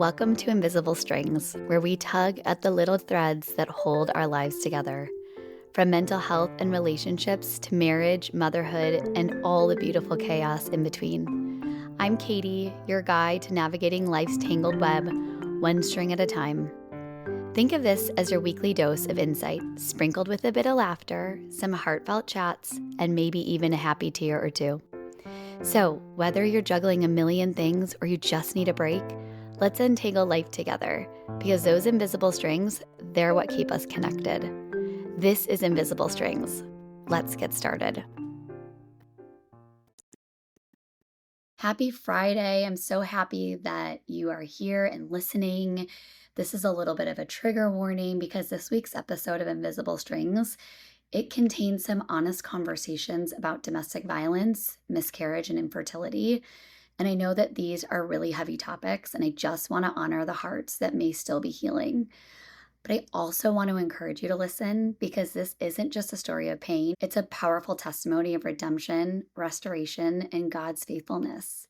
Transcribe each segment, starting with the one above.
Welcome to Invisible Strings, where we tug at the little threads that hold our lives together. From mental health and relationships to marriage, motherhood, and all the beautiful chaos in between. I'm Katie, your guide to navigating life's tangled web, one string at a time. Think of this as your weekly dose of insight, sprinkled with a bit of laughter, some heartfelt chats, and maybe even a happy tear or two. So, whether you're juggling a million things or you just need a break, let's untangle life together, because those invisible strings, they're what keep us connected. This is Invisible Strings. Let's get started. Happy Friday. I'm so happy that you are here and listening. This is a little bit of a trigger warning because this week's episode of Invisible Strings, it contains some honest conversations about domestic violence, miscarriage, and infertility. And I know that these are really heavy topics, and I just want to honor the hearts that may still be healing. But I also want to encourage you to listen, because this isn't just a story of pain. It's a powerful testimony of redemption, restoration, and God's faithfulness.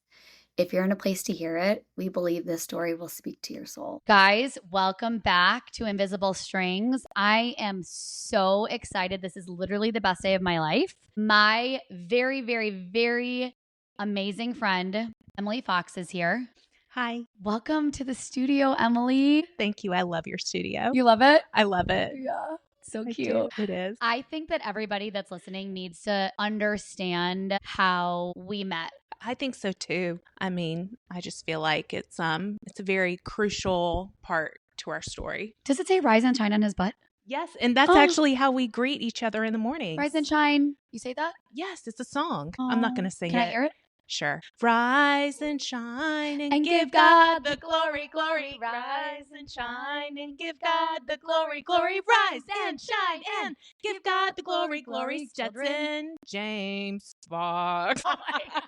If you're in a place to hear it, we believe this story will speak to your soul. Guys, welcome back to Invisible Strings. I am so excited. This is literally the best day of my life. My very, very, very amazing friend, Emily Fox, is here. Hi. Welcome to the studio, Emily. Thank you. I love your studio. You love it? I love it. Yeah. So I cute. do. It is. I think that everybody that's listening needs to understand how we met. I think so too. I mean, I just feel like it's a very crucial part to our story. Does it say rise and shine on his butt? Yes, and that's actually how we greet each other in the morning. Rise and shine. You say that? Yes, it's a song. I'm not going to sing it. Can I hear it? Sure. Rise and shine and give God the glory, glory. Rise and shine and give God the glory, glory. Rise and shine and give God the glory, glory. Stetson James Fox. Oh my God.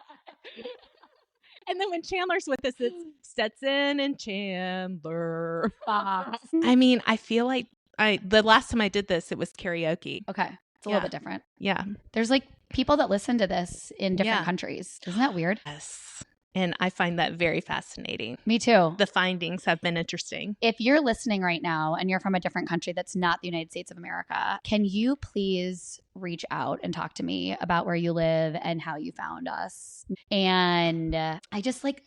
And then when Chandler's with us, it's Stetson and Chandler Fox. I mean, I feel like the last time I did this, it was karaoke. Okay. It's a little bit different. Yeah. There's like people that listen to this in different countries. Isn't that weird? Yes. And I find that very fascinating. Me too. The findings have been interesting. If you're listening right now and you're from a different country that's not the United States of America, can you please reach out and talk to me about where you live and how you found us? And I just like...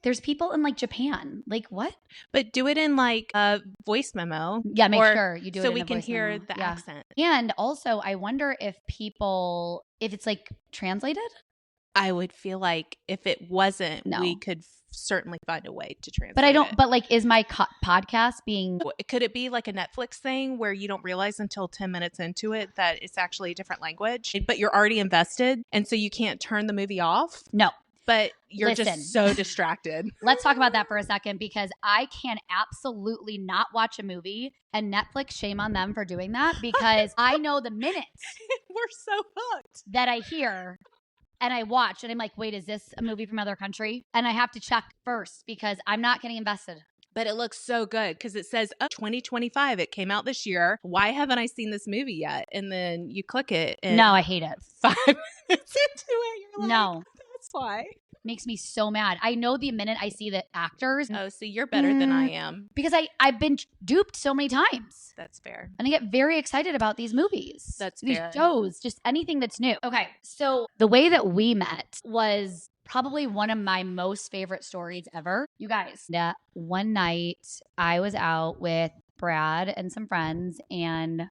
There's people in like Japan. Like what? But do it in like a voice memo. Yeah, make sure you do it so in we a can voice hear memo. the accent. And also, I wonder if it's like translated. I would feel like if it wasn't, No. we could certainly find a way to translate But I don't. it. But like, is my podcast being? Could it be like a Netflix thing where you don't realize until 10 minutes into it that it's actually a different language, but you're already invested, and so you can't turn the movie off? No. But you're Listen. just so distracted. Let's talk about that for a second, because I can absolutely not watch a movie, and Netflix, shame on them for doing that, because I know the minutes We're so hooked. that I hear and I watch and I'm like, wait, is this a movie from another country? And I have to check first because I'm not getting invested. But it looks so good because it says 2025. It came out this year. Why haven't I seen this movie yet? And then you click it. And No, I hate it. 5 minutes into it, you're like, No. that's why. Makes me so mad. I know the minute I see the actors. Oh, so you're better than I am. Because I've been duped so many times. That's fair. And I get very excited about these movies. That's these fair. shows, just anything that's new. Okay, so the way that we met was probably one of my most favorite stories ever. You guys, one night I was out with Brad and some friends, and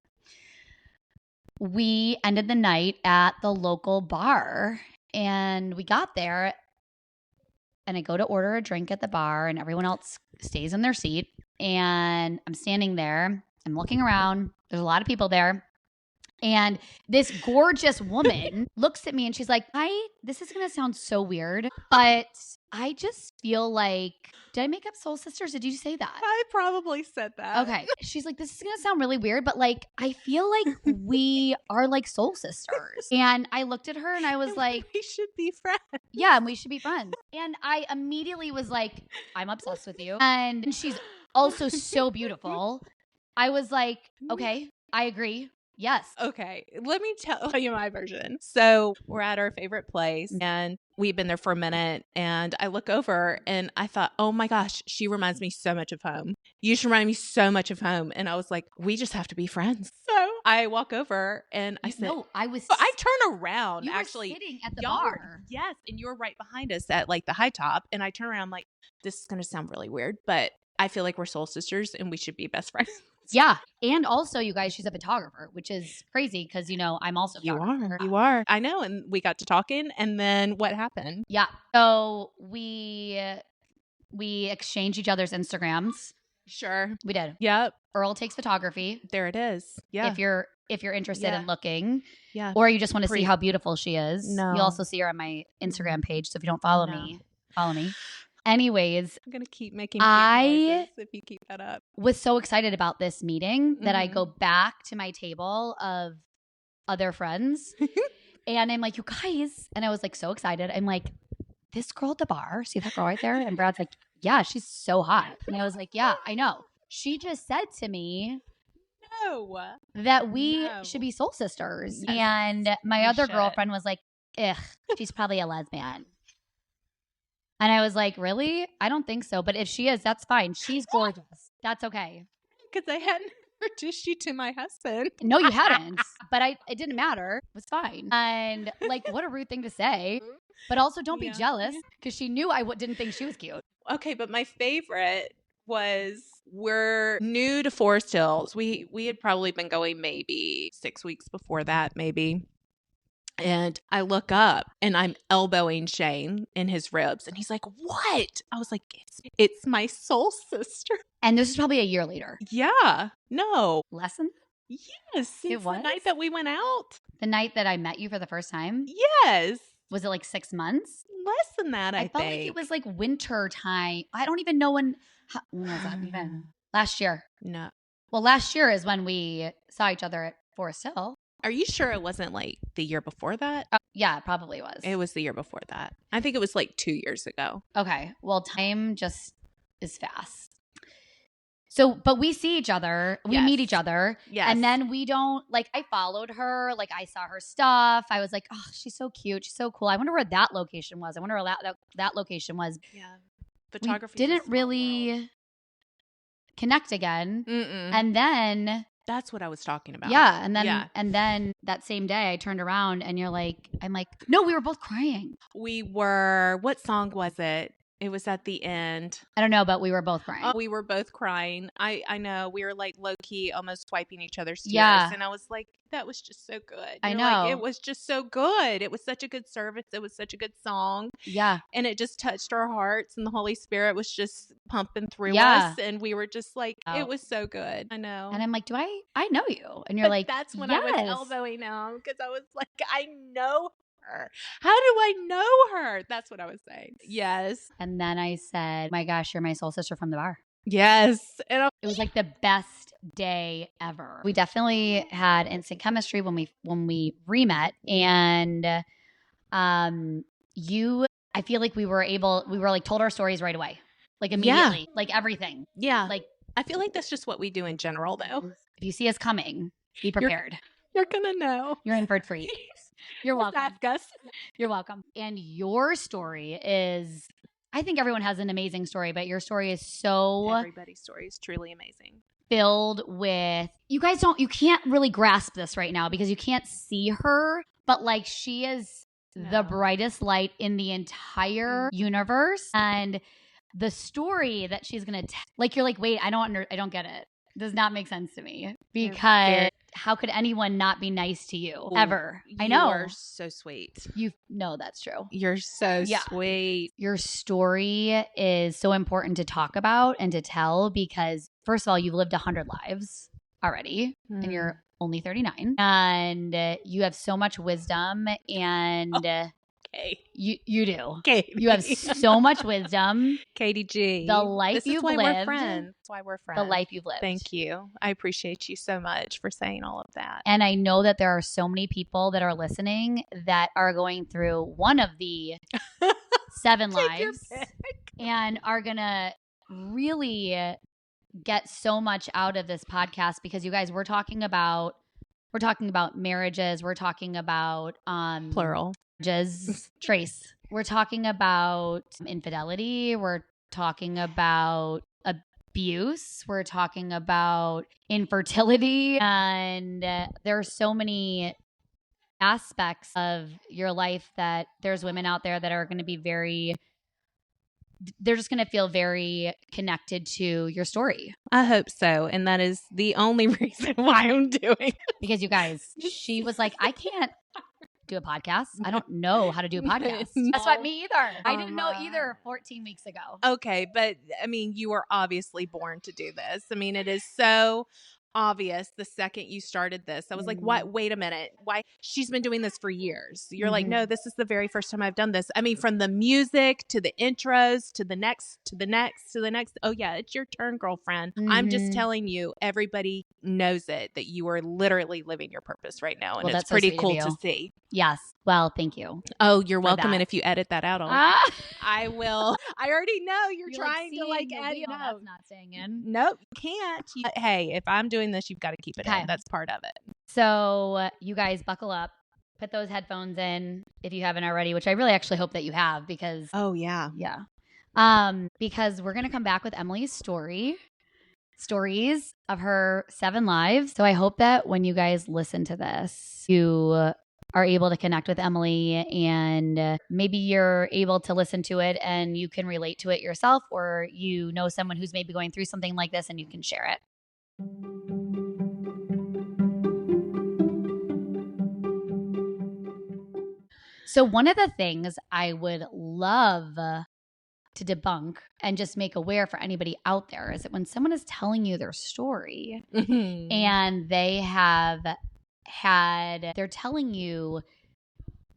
we ended the night at the local bar. And we got there, and I go to order a drink at the bar, and everyone else stays in their seat. And I'm standing there. I'm looking around. There's a lot of people there. And this gorgeous woman looks at me and she's like, this is going to sound so weird, but I just feel like, did I make up soul sisters? Did you say that? I probably said that. Okay. She's like, this is going to sound really weird, but like, I feel like we are like soul sisters. And I looked at her and I was like, we should be friends. yeah, and we should be friends. And I immediately was like, I'm obsessed with you. And she's also so beautiful. I was like, okay, I agree. Yes. Okay, let me tell you my version. So we're at our favorite place and we've been there for a minute. And I look over and I thought, oh my gosh, she reminds me so much of home. You should remind me so much of home. And I was like, we just have to be friends. So I walk over and I said, No, I turn around. You were Actually, sitting at the y'all were, bar. yes. And you were right behind us at like the high top. And I turn around, I'm like, this is going to sound really weird, but I feel like we're soul sisters and we should be best friends. Yeah. And also, you guys, she's a photographer, which is crazy because, I'm also a photographer. You are. I know. And we got to talking. And then what happened? Yeah. So we exchanged each other's Instagrams. Sure. We did. Yep. Earl takes photography. There it is. Yeah. If you're interested in looking. Yeah. Or you just want to see how beautiful she is. No. You'll also see her on my Instagram page. So if you don't follow me, follow me. Anyways, I'm going to keep making noises if you keep that up. Was so excited about this meeting that I go back to my table of other friends and I'm like, you guys, and I was like so excited. I'm like, this girl at the bar, see that girl right there? And Brad's like, yeah, she's so hot. And I was like, yeah, I know. She just said to me that we should be soul sisters. Yes, and my other girlfriend was like, ugh, she's probably a lesbian. And I was like, really? I don't think so. But if she is, that's fine. She's gorgeous. That's okay. Because I hadn't introduced you to my husband. No, you hadn't. But it didn't matter. It was fine. And like, what a rude thing to say. But also don't be jealous because she knew I didn't think she was cute. Okay, but my favorite was we're new to Forest Hills. We had probably been going maybe 6 weeks before that, maybe. And I look up and I'm elbowing Shane in his ribs. And he's like, what? I was like, it's my soul sister. And this is probably a year later. Yeah. No. Less than? Yes. It was the night that we went out. The night that I met you for the first time? Yes. Was it like 6 months? Less than that, I think. I felt like it was like winter time. I don't even know when was that even? Last year. No. Well, last year is when we saw each other at Forest Hill. Are you sure it wasn't like the year before that? Yeah, it probably was. It was the year before that. I think it was like 2 years ago. Okay. Well, time just is fast. So, but we see each other. We meet each other. Yes. And then we don't, like, I followed her. Like, I saw her stuff. I was like, oh, she's so cute. She's so cool. I wonder where that location was. I wonder where that location was. Yeah. Photography. We didn't really connect again. Mm-mm. And then... That's what I was talking about. Yeah. And then that same day I turned around and I'm like, no, we were both crying. We were, what song was it? It was at the end. I don't know, but we were both crying. We were both crying. I know. We were like low key almost swiping each other's tears. Yeah. And I was like, that was just so good. I know. Like, it was just so good. It was such a good service. It was such a good song. Yeah. And it just touched our hearts and the Holy Spirit was just pumping through us. And we were just like, it was so good. I know. And I'm like, I know you? And you're like, that's when I was elbowing him because I was like, I know her. How do I know her? That's what I was saying. Yes. And then I said, my gosh, you're my soul sister from the bar. Yes. And it was like the best day ever. We definitely had instant chemistry when we re-met. And I feel like we were like told our stories right away. Like immediately. Like everything. Yeah. Like I feel like that's just what we do in general though. If you see us coming, be prepared. You're gonna know. You're in for a treat. You're welcome. Ask us. You're welcome. And your story is, I think everyone has an amazing story, but your story is so... Everybody's story is truly amazing. Filled with... You can't really grasp this right now because you can't see her, but like she is the brightest light in the entire universe. And the story that she's going to tell, like you're like, wait, I don't get it. Does not make sense to me because how could anyone not be nice to you ever? I know. You are so sweet. You know that's true. You're so sweet. Your story is so important to talk about and to tell because first of all, you've lived 100 lives already and you're only 39 and you have so much wisdom and you do. Okay. You have so much wisdom. Katie G. The life you've lived. We're friends. That's why we're friends. The life you've lived. Thank you. I appreciate you so much for saying all of that. And I know that there are so many people that are listening that are going through one of the 7 lives and are going to really get so much out of this podcast because you guys, we're talking about We're talking about marriages. We're talking about Plural. trace. We're talking about infidelity. We're talking about abuse. We're talking about infertility. And there are so many aspects of your life that there's women out there that are going to be they're just going to feel very connected to your story. I hope so. And that is the only reason why I'm doing it. Because you guys, she was like, I can't do a podcast. I don't know how to do a podcast. That's what me either. I didn't know either 14 weeks ago. Okay, but I mean, you were obviously born to do this. I mean, it is so obvious the second you started this. I was like, what? Wait a minute. Why? She's been doing this for years. You're like, no, this is the very first time I've done this. I mean, from the music to the intros to the next, to the next, to the next. Oh, yeah, it's your turn, girlfriend. I'm just telling you, everybody knows it, that you are literally living your purpose right now. And Well, it's that's so pretty sweet of cool you. to see. Yes. Well, thank you. Oh, you're welcome. that. And if you edit that out, I will. I already know you're trying to like edit. No, that's not staying in. Nope, can't. Hey, if I'm doing this, you've got to keep it Okay. in. That's part of it. So you guys buckle up, put those headphones in if you haven't already, which I really actually hope that you have because Oh, yeah. because we're going to come back with Emily's stories of her 7 lives. So I hope that when you guys listen to this, you are able to connect with Emily and maybe you're able to listen to it and you can relate to it yourself, or you know someone who's maybe going through something like this and you can share it. So one of the things I would love to debunk and just make aware for anybody out there is that when someone is telling you their story and they're telling you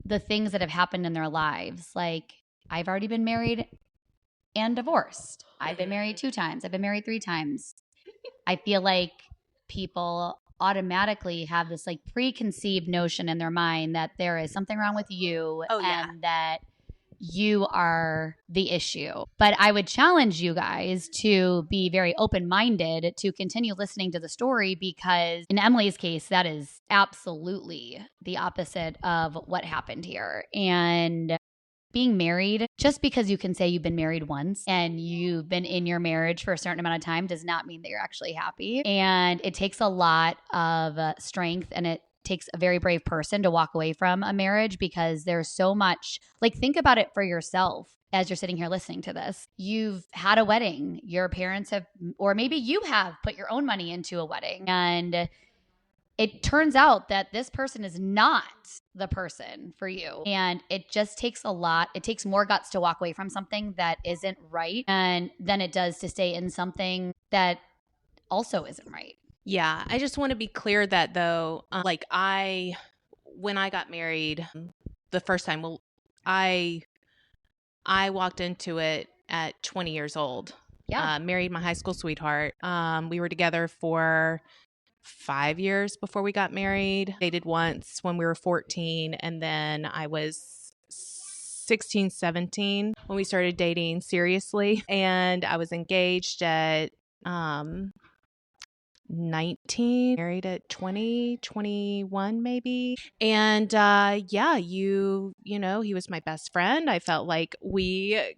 the things that have happened in their lives, like I've already been married and divorced. I've been married 2 times. I've been married 3 times. I feel like people automatically have this like preconceived notion in their mind that there is something wrong with you and that you are the issue. But I would challenge you guys to be very open-minded to continue listening to the story, because in Emily's case, that is absolutely the opposite of what happened here. And being married, just because you can say you've been married once and you've been in your marriage for a certain amount of time does not mean that you're actually happy. And it takes a lot of strength, and it takes a very brave person to walk away from a marriage, because there's so much, like, think about it for yourself as you're sitting here listening to this. You've had a wedding, your parents have, or maybe you have put your own money into a wedding, and it turns out that this person is not the person for you. And it just takes a lot. It takes more guts to walk away from something that isn't right than it does to stay in something that also isn't right. Yeah. I just want to be clear that though, when I got married the first time, I walked into it at 20 years old. Yeah. Married my high school sweetheart. We were together for 5 years before we got married. Dated once when we were 14, and then I was 16, 17 when we started dating seriously, and I was engaged at 19, married at 20, 21 maybe. And you know, he was my best friend. I felt like we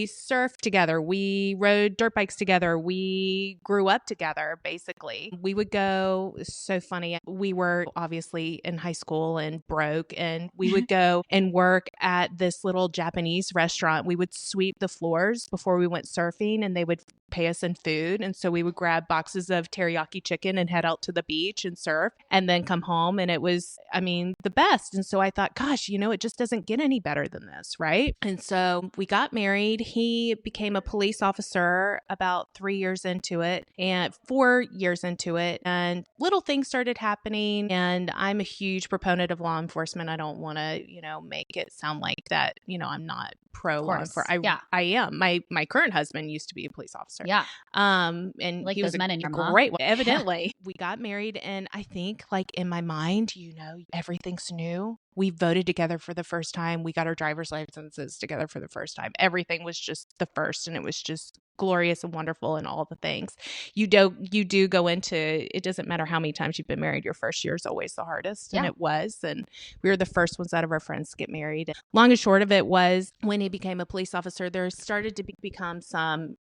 surfed together. We rode dirt bikes together. We grew up together, basically. We would go, so funny. We were obviously in high school and broke, and we would go and work at this little Japanese restaurant. We would sweep the floors before we went surfing, and they would pay us in food. And so we would grab boxes of teriyaki chicken and head out to the beach and surf, and then come home. And it was, I mean, the best. And so I thought, gosh, you know, it just doesn't get any better than this, right? And so we got married. He became a police officer about 3 years into it, and 4 years into it, and little things started happening. And I'm a huge proponent of law enforcement. I don't want to, you know, make it sound like that, you know, I'm not pro law enforcement. I am. My current husband used to be a police officer. Yeah. And like he was men in your mom. Great one. Evidently, we got married, and I think, like, in my mind, you know, everything's new. We voted together for the first time. We got our driver's licenses together for the first time. Everything was just the first, and it was just glorious and wonderful and all the things. You do go into, it doesn't matter how many times you've been married, your first year is always the hardest. And it was. And we were the first ones out of our friends to get married. Long and short of it was, when he became a police officer, there started to become some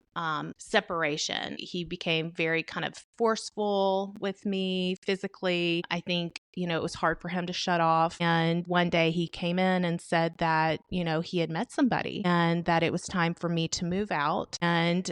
separation. He became very kind of forceful with me physically. I think, it was hard for him to shut off. And one day he came in and said that, he had met somebody and that it was time for me to move out. And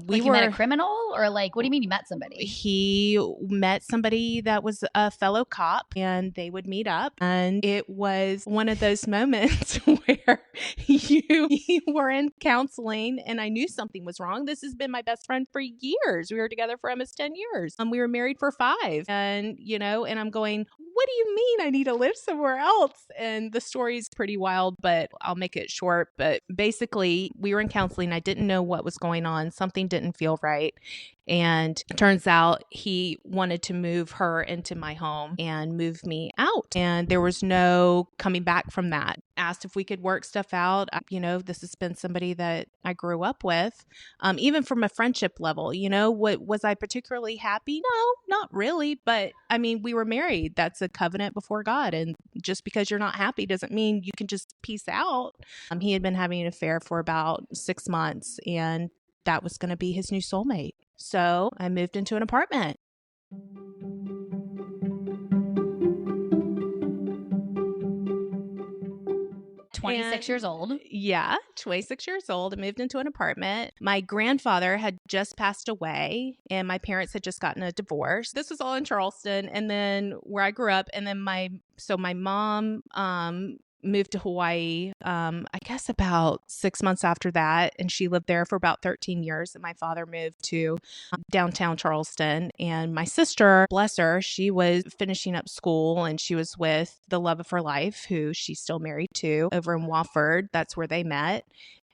you met a criminal, or like, what do you mean you met somebody? He met somebody that was a fellow cop, and they would meet up. And it was one of those moments where you were in counseling and I knew something was wrong. This has been my best friend for years. We were together for almost 10 years. We were married for 5. And, and I'm going, what do you mean I need to live somewhere else? And the story's pretty wild, but I'll make it short. But basically, we were in counseling. I didn't know what was going on. Something didn't feel right. And it turns out he wanted to move her into my home and move me out. And there was no coming back from that. Asked if we could work stuff out. This has been somebody that I grew up with, even from a friendship level. What was I particularly happy? No, not really. But I mean, we were married. That's a covenant before God. And just because you're not happy doesn't mean you can just peace out. He had been having an affair for about 6 months, and that was going to be his new soulmate. So I moved into an apartment. 26 years old. Yeah, 26 years old. I moved into an apartment. My grandfather had just passed away, and my parents had just gotten a divorce. This was all in Charleston, and then where I grew up. And then my mom moved to Hawaii, I guess about 6 months after that. And she lived there for about 13 years. And my father moved to downtown Charleston. And my sister, bless her, she was finishing up school, and she was with the love of her life, who she's still married to, over in Wofford. That's where they met.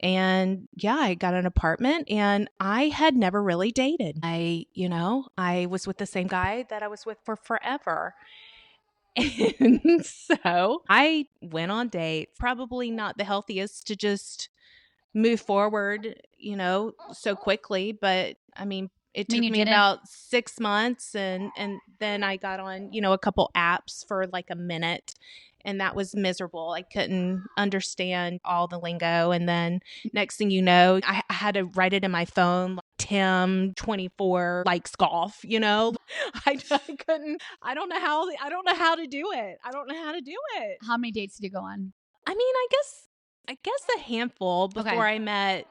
And yeah, I got an apartment, and I had never really dated. I was with the same guy that I was with for forever. And so I went on dates, probably not the healthiest to just move forward, so quickly. But I mean, it took me about 6 months, and then I got on, a couple apps for like a minute, and that was miserable. I couldn't understand all the lingo. And then next thing you know, I had to write it in my phone, like, Tim 24 likes golf, I couldn't, I don't know how to do it. I don't know how to do it. How many dates did you go on? I mean, I guess a handful before I met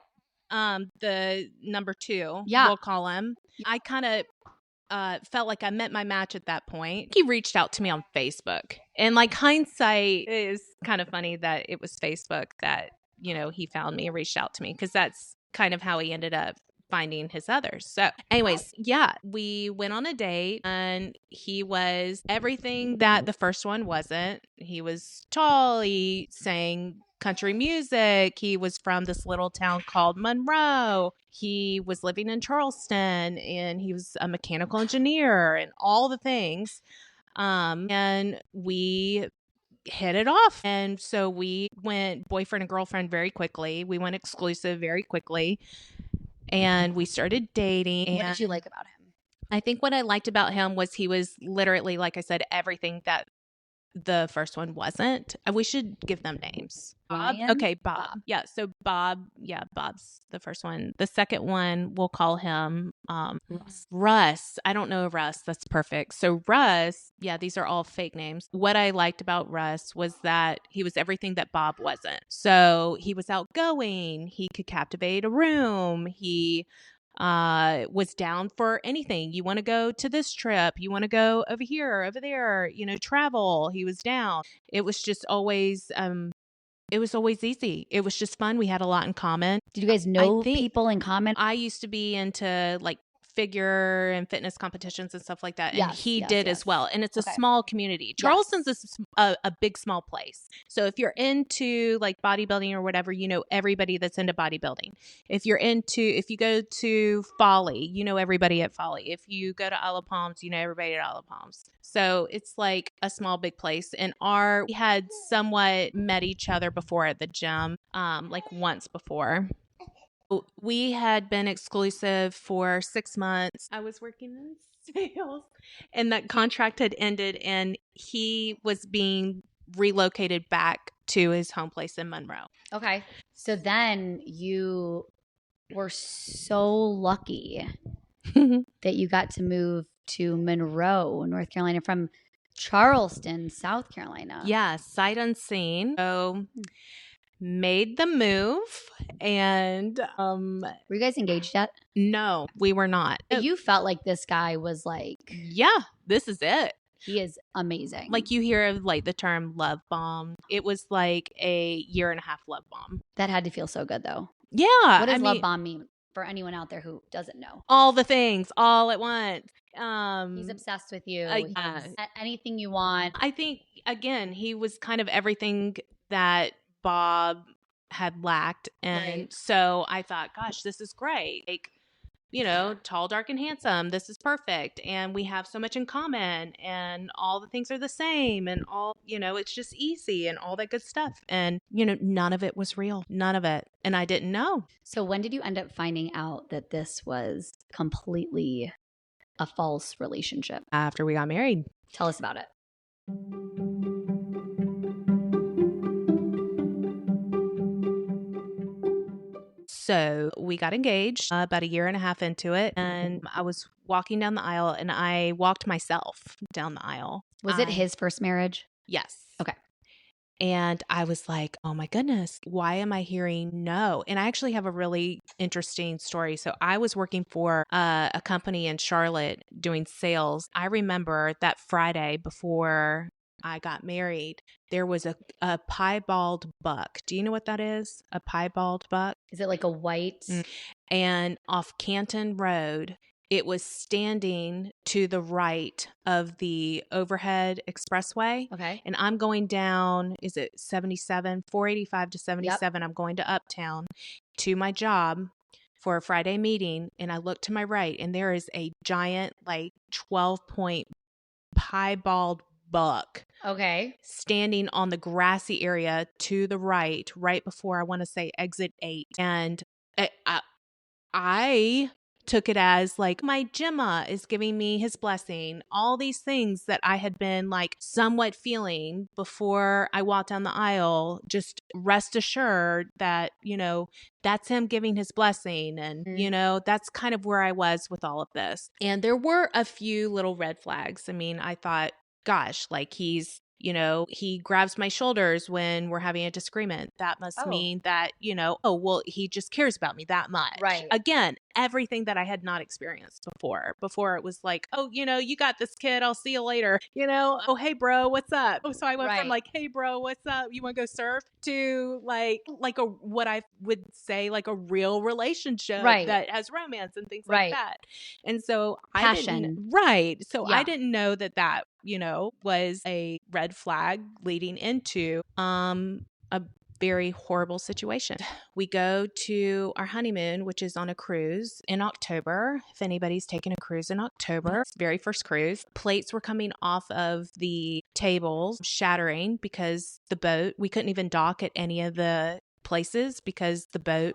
the number 2, we'll call him. I kind of felt like I met my match at that point. He reached out to me on Facebook, and like, hindsight is kind of funny that it was Facebook that, he found me and reached out to me, because that's kind of how he ended up finding his others. So anyways, yeah, we went on a date, and he was everything that the first one wasn't. He was tall. He sang country music. He was from this little town called Monroe. He was living in Charleston, and he was a mechanical engineer and all the things. And we hit it off. And so we went boyfriend and girlfriend very quickly. We went exclusive very quickly, and we started dating. And what did you like about him? I think what I liked about him was he was literally, like I said, everything that the first one wasn't. We should give them names. Bob? Okay, Bob. Yeah, so Bob, Bob's the first one. The second one, we'll call him Russ. I don't know Russ. That's perfect. So Russ, these are all fake names. What I liked about Russ was that he was everything that Bob wasn't. So he was outgoing. He could captivate a room. He was down for anything. You want to go to this trip, you want to go over here, over there, travel. He was down. It was just always easy. It was just fun. We had a lot in common. Did you guys know people in common? I used to be into like figure and fitness competitions and stuff like that, and he did as well. And it's a small community. Charleston's a big small place, so if you're into like bodybuilding or whatever, everybody that's into bodybuilding. If you go to Folly, everybody at Folly. If you go to Isle Palms, everybody at Isle Palms. So it's like a small big place. And we had somewhat met each other before at the gym, like once before. We had been exclusive for 6 months. I was working in sales, and that contract had ended, and he was being relocated back to his home place in Monroe. Okay. So then you were so lucky that you got to move to Monroe, North Carolina from Charleston, South Carolina. Yeah, sight unseen. So made the move, and were you guys engaged yet? No, we were not. But you felt like this guy was like, yeah, this is it. He is amazing. Like you hear of like the term love bomb. It was like a 1.5 year love bomb. That had to feel so good though. Yeah. What does love bomb mean for anyone out there who doesn't know? All the things all at once. He's obsessed with you. Yeah. Anything you want. I think, again, he was kind of everything that Bob had lacked. And so I thought, gosh, this is great. Like, tall, dark, and handsome. This is perfect. And we have so much in common, and all the things are the same, and all, it's just easy and all that good stuff. And, none of it was real. None of it. And I didn't know. So when did you end up finding out that this was completely a false relationship? After we got married. Tell us about it. So we got engaged about 1.5 years into it, and I was walking down the aisle, and I walked myself down the aisle. Was it his first marriage? Yes. Okay. And I was like, oh my goodness, why am I hearing no? And I actually have a really interesting story. So I was working for a company in Charlotte doing sales. I remember that Friday before I got married, there was a piebald buck. Do you know what that is? A piebald buck? Is it like a white? And off Canton Road, it was standing to the right of the overhead expressway. Okay. And I'm going down, is it 77, 485 to 77? Yep. I'm going to Uptown to my job for a Friday meeting. And I look to my right, and there is a giant, like 12-point piebald buck. Okay. Standing on the grassy area to the right before, I want to say, exit 8. And I took it as like, my Gemma is giving me his blessing. All these things that I had been like somewhat feeling before I walked down the aisle, just rest assured that, that's him giving his blessing. And, that's kind of where I was with all of this. And there were a few little red flags. I mean, I thought, gosh, like he grabs my shoulders when we're having a disagreement. That must mean that, oh, well, he just cares about me that much. Right. Again, everything that I had not experienced before. Before it was like, oh, you got this, kid. I'll see you later. Oh, hey, bro, what's up? Oh, so I went from like, hey, bro, what's up? You want to go surf? To like what I would say like a real relationship that has romance and things like that. And so Passion. I didn't know that was a red flag leading into a very horrible situation. We go to our honeymoon, which is on a cruise in October. If anybody's taken a cruise in October, very first cruise, plates were coming off of the tables, shattering because we couldn't even dock at any of the places because the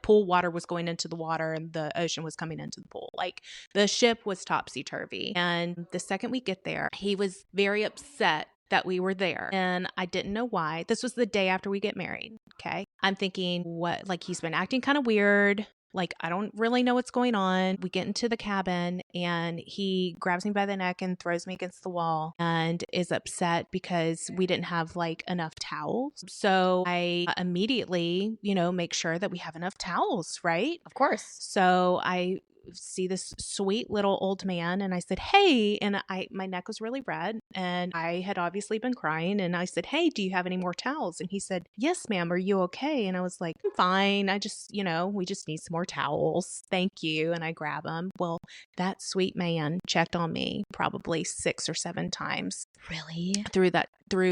pool water was going into the water and the ocean was coming into the pool. Like the ship was topsy-turvy. And the second we get there, he was very upset that we were there. And I didn't know why. This was the day after we get married. Okay. I'm thinking, what, like he's been acting kind of weird. Like, I don't really know what's going on. We get into the cabin and he grabs me by the neck and throws me against the wall and is upset because we didn't have like enough towels. So I immediately, make sure that we have enough towels, right? Of course. So I see this sweet little old man and I said, hey, and my neck was really red and I had obviously been crying and I said, hey, do you have any more towels? And he said, yes, ma'am. Are you okay? And I was like, I'm fine. I just, we just need some more towels. Thank you. And I grab them. Well, that sweet man checked on me probably 6 or 7 times. Really? Through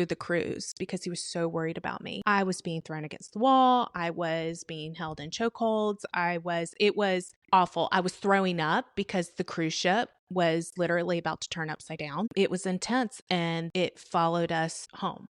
the cruise because he was so worried about me. I was being thrown against the wall. I was being held in chokeholds. It was awful. I was throwing up because the cruise ship was literally about to turn upside down. It was intense and it followed us home.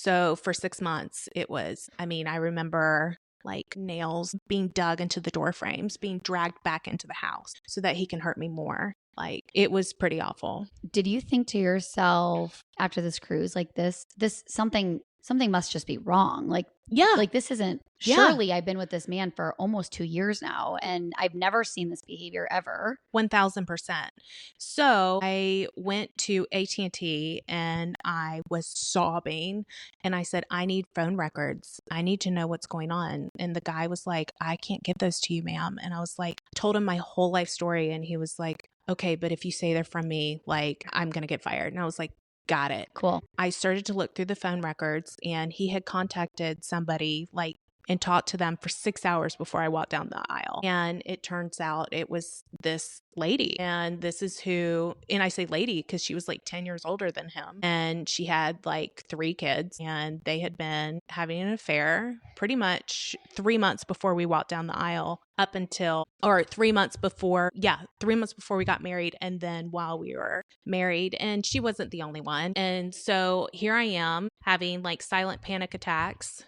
So for 6 months, I remember like nails being dug into the door frames, being dragged back into the house so that he can hurt me more. Like, it was pretty awful. Did you think to yourself after this cruise, like this something must just be wrong? Yeah. Like this isn't, Yeah. surely I've been with this man for almost 2 years now and I've never seen this behavior ever. 1000%. So I went to AT&T and I was sobbing and I said, I need phone records. I need to know what's going on. And the guy was like, I can't give those to you, ma'am. And I was like, told him my whole life story. And he was like, okay, but if you say they're from me, like, I'm going to get fired. And I was like, got it. Cool. I started to look through the phone records and he had contacted somebody like and talked to them for 6 hours before I walked down the aisle. And it turns out it was this lady. And this is who, and I say lady because she was like 10 years older than him. And she had like 3 kids and they had been having an affair pretty much 3 months before we walked down the aisle up until, or 3 months before, 3 months before we got married. And then while we were married, and she wasn't the only one. And so here I am having like silent panic attacks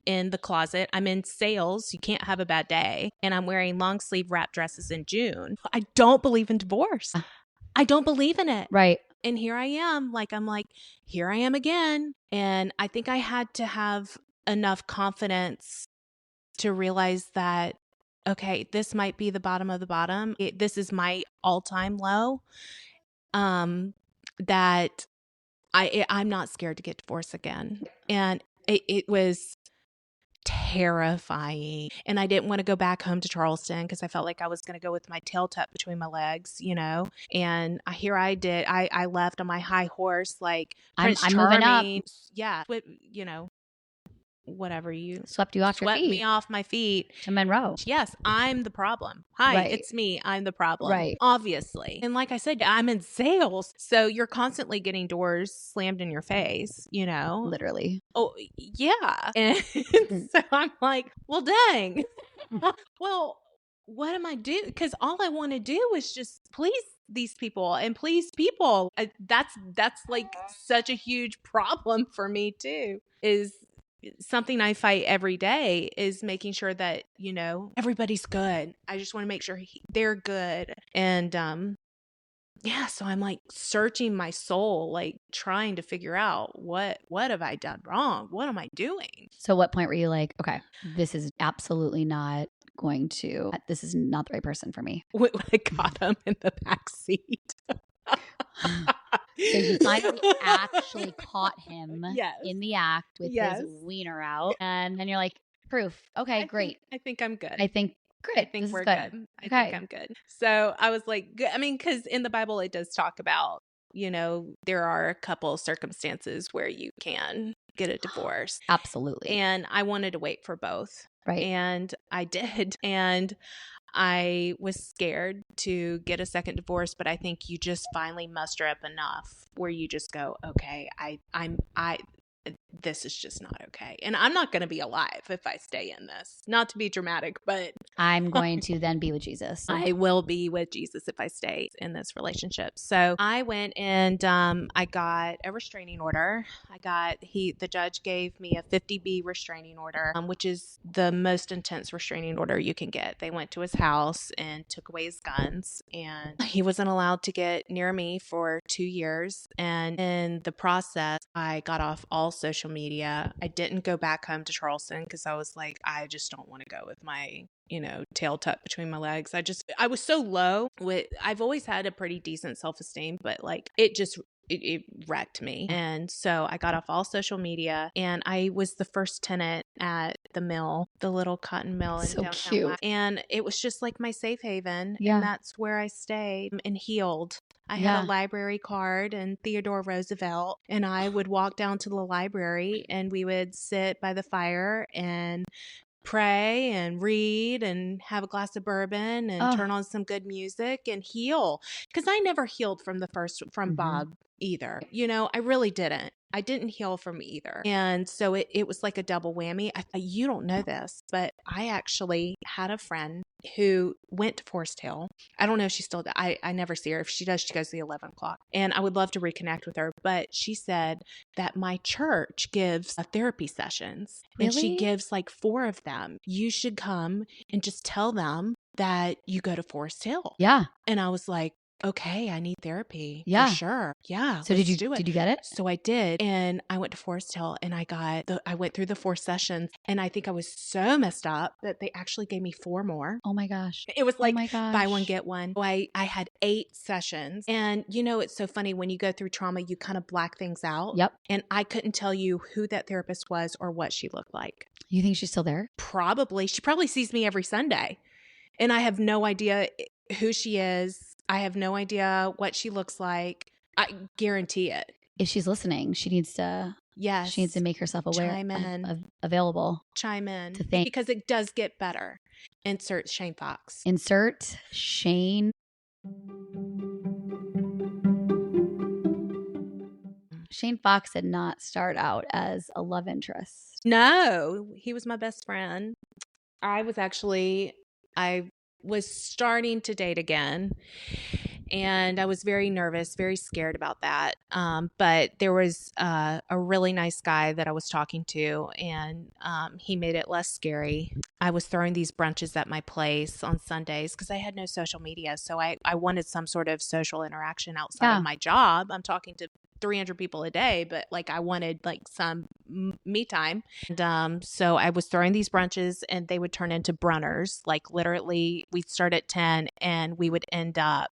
in the closet. I'm in sales. You can't have a bad day. And I'm wearing long sleeve wrap dresses in June. I don't believe in divorce. I don't believe in it. Right. And here I am. Here I am again. And I think I had to have enough confidence to realize that, okay, this might be the bottom of the bottom. This is my all-time low. That I'm not scared to get divorced again. And it was terrifying. And I didn't want to go back home to Charleston because I felt like I was going to go with my tail tucked between my legs, you know? And here I did. I left on my high horse, like Prince I'm Charming. moving up. Yeah. You know, whatever you Swept you off your feet. Swept me off my feet. To Monroe. Yes, I'm the problem. Hi, Right. It's me. I'm the problem. Right. Obviously. And like I said, I'm in sales. So you're constantly getting doors slammed in your face, you know? Literally. Oh, yeah. And so I'm like, well, dang. Well, what am I doing? Because all I want to do is just please these people and please people. That's like such a huge problem for me too, is something I fight every day is making sure that, you know, everybody's good. I just want to make sure they're good. And, so I'm like searching my soul, like trying to figure out what have I done wrong? What am I doing? So what point were you like, okay, this is absolutely not this is not the right person for me? When I got him in the back seat. So you finally actually caught him Yes. in the act with his wiener out. And then you're like, proof. Okay, great. I think I'm good. I think great. I think this we're is good. good. I Okay. think I'm good. So I was like, good. I mean, because in the Bible, it does talk about, you know, there are a couple circumstances where you can get a divorce. Absolutely. And I wanted to wait for both. Right. And I did. And I was scared to get a second divorce, but I think you just finally muster up enough where you just go, okay, this is just not okay. And I'm not going to be alive if I stay in this. Not to be dramatic, but I'm going to then be with Jesus. I will be with Jesus if I stay in this relationship. So I went and I got a restraining order. The judge gave me a 50B restraining order, which is the most intense restraining order you can get. They went to his house and took away his guns, and he wasn't allowed to get near me for 2 years. And in the process, I got off all social media. I didn't go back home to Charleston because I was like, I just don't want to go with my, you know, tail tucked between my legs. I was so low I've always had a pretty decent self-esteem, but like it wrecked me. And so I got off all social media, and I was the first tenant at the mill, the little cotton mill in downtown. Cute. And it was just like my safe haven. Yeah. And that's where I stayed and healed. I had a library card and Theodore Roosevelt, and I would walk down to the library and we would sit by the fire and pray and read and have a glass of bourbon and turn on some good music and heal. Because I never healed from Bob either. You know, I really didn't. I didn't heal from either. And so it was like a double whammy. You don't know this, but I actually had a friend who went to Forest Hill. I don't know if she still does. I never see her. If she does, she goes to the 11 o'clock. And I would love to reconnect with her. But she said that my church gives therapy sessions. Really? And she gives like 4 of them. You should come and just tell them that you go to Forest Hill. Yeah. And I was like, okay, I need therapy for sure. Yeah. So did you get it? So I did. And I went to Forest Hill and I went through the 4 sessions, and I think I was so messed up that they actually gave me 4 more. Oh my gosh. It was like oh my gosh. buy one, get one. So I had 8 sessions. And it's so funny when you go through trauma, you kind of black things out. Yep. And I couldn't tell you who that therapist was or what she looked like. You think she's still there? Probably. She probably sees me every Sunday. And I have no idea who she is. I have no idea what she looks like. I guarantee it. If she's listening, she needs to make herself aware, Chime in. Available. Chime in. To think. Because it does get better. Insert Shane Fox. Insert Shane. Shane Fox did not start out as a love interest. No, he was my best friend. I was starting to date again, and I was very nervous, very scared about that. But there was a really nice guy that I was talking to, and he made it less scary. I was throwing these brunches at my place on Sundays because I had no social media. So I wanted some sort of social interaction outside of my job. I'm talking to 300 people a day, but like I wanted like some me time. And so I was throwing these brunches, and they would turn into brunners. Like literally we'd start at 10 and we would end up,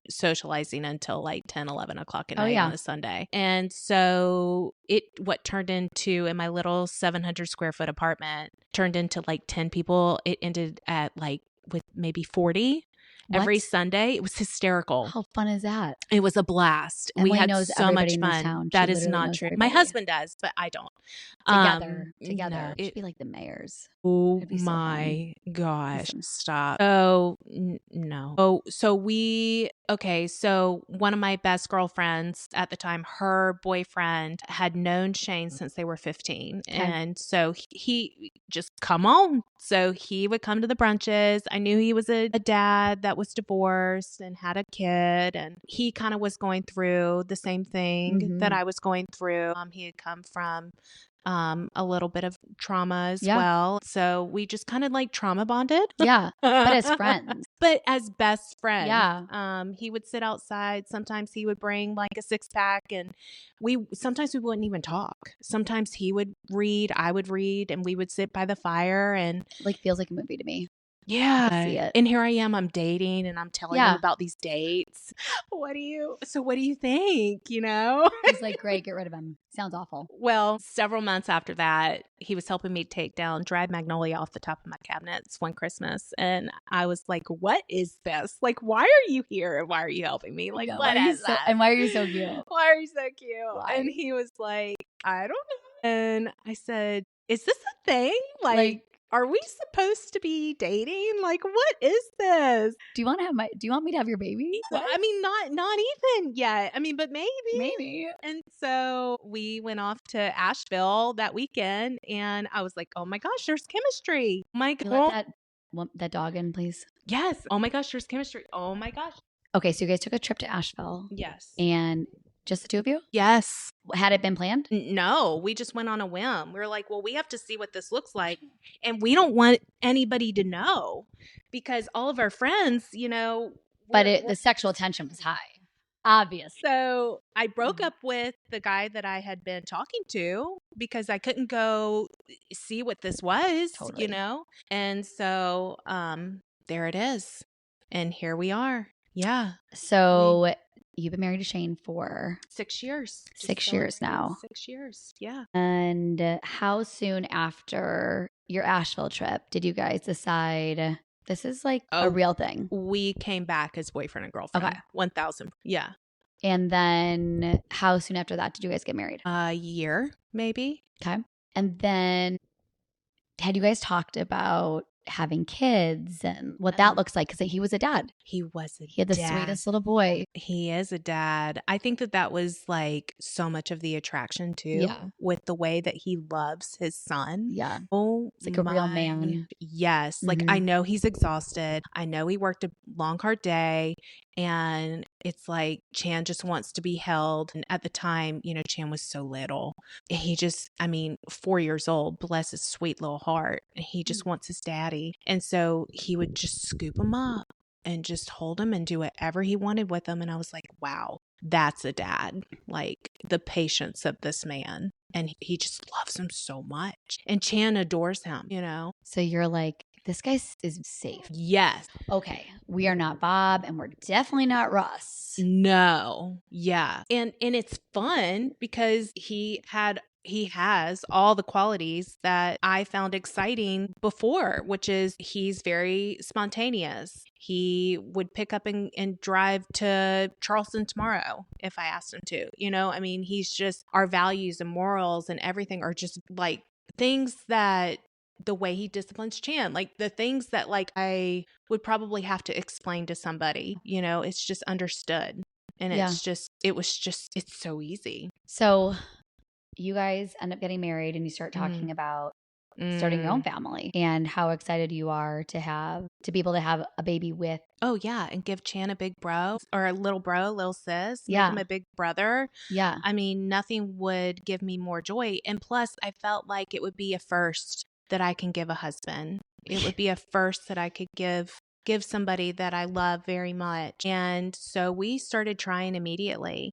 socializing until like 10, 11 o'clock at night on a Sunday. And so what turned into, in my little 700 square foot apartment, turned into like 10 people. It ended at like with maybe 40. Every Sunday. It was hysterical. How fun is that? It was a blast. Emily we had knows so much in this fun. town. That is not true. My husband does, but I don't. Together. No, It'd be like the mayors. Oh so my fun. gosh. Listen. Stop. So no. So one of my best girlfriends at the time, her boyfriend had known Shane since they were 15. Okay. And so he just come on. So he would come to the brunches. I knew he was a dad that was divorced and had a kid. And he kind of was going through the same thing that I was going through. He had come from a little bit of trauma as well. So we just kind of like trauma bonded. Yeah. But as friends. But as best friends. Yeah. He would sit outside. Sometimes he would bring like a 6-pack, and sometimes we wouldn't even talk. Sometimes he would read, I would read, and we would sit by the fire, and like feels like a movie to me. Yeah. I see it. And here I am, I'm dating, and I'm telling him about these dates. What do you think? He's like, great, get rid of him. Sounds awful. Well, several months after that, he was helping me take down dried magnolia off the top of my cabinets one Christmas. And I was like, what is this? Like, why are you here? And why are you helping me? Like, what is that? And why are you so cute? Why are you so cute? Why? And he was like, I don't know. And I said, is this a thing? Like, are we supposed to be dating? Like, what is this? Do you want me to have your baby? What? Not even yet. But maybe. Maybe. And so we went off to Asheville that weekend, and I was like, oh my gosh, there's chemistry. My God. Let that dog in, please. Yes. Oh my gosh, there's chemistry. Oh my gosh. Okay, so you guys took a trip to Asheville. Yes. And just the 2 of you? Yes. Had it been planned? No, we just went on a whim. We were like, well, we have to see what this looks like. And we don't want anybody to know because all of our friends, But the sexual tension was high. Obvious. So I broke up with the guy that I had been talking to because I couldn't go see what this was, And so there it is. And here we are. Yeah. So you've been married to Shane for 6 years. 6 years now. 6 years. Yeah. And how soon after your Asheville trip did you guys decide this is like a real thing? We came back as boyfriend and girlfriend. Okay. 1,000. Yeah. And then how soon after that did you guys get married? A year, maybe. Okay. And then had you guys talked about having kids and what that looks like, because he was a dad. He was a dad. He had the sweetest little boy. He is a dad. I think that was like so much of the attraction too. Yeah. With the way that he loves his son. Yeah. Oh, It's like a real man. Yes. Like, I know he's exhausted. I know he worked a long, hard day. And it's like Chan just wants to be held. And at the time, you know, Chan was so little. He just, 4 years old, bless his sweet little heart. And he just wants his daddy. And so he would just scoop him up and just hold him and do whatever he wanted with him. And I was like, wow, that's a dad. Like, the patience of this man. And he just loves him so much. And Chan adores him, you know? So you're like, this guy is safe. Yes. Okay. We are not Bob and we're definitely not Russ. No. Yeah. And it's fun because he has all the qualities that I found exciting before, which is he's very spontaneous. He would pick up and drive to Charleston tomorrow if I asked him to. You know, he's just, our values and morals and everything are just like things that the way he disciplines Chan, like the things that like I would probably have to explain to somebody, you know, it's just understood. And it's so easy. So you guys end up getting married and you start talking about starting your own family and how excited you are to be able to have a baby with. Oh yeah. And give Chan a big bro or a little bro, little sis, make him a big brother. Yeah. Nothing would give me more joy. And plus I felt like it would be a first that I can give a husband. It would be a first that I could give somebody that I love very much. And so we started trying immediately.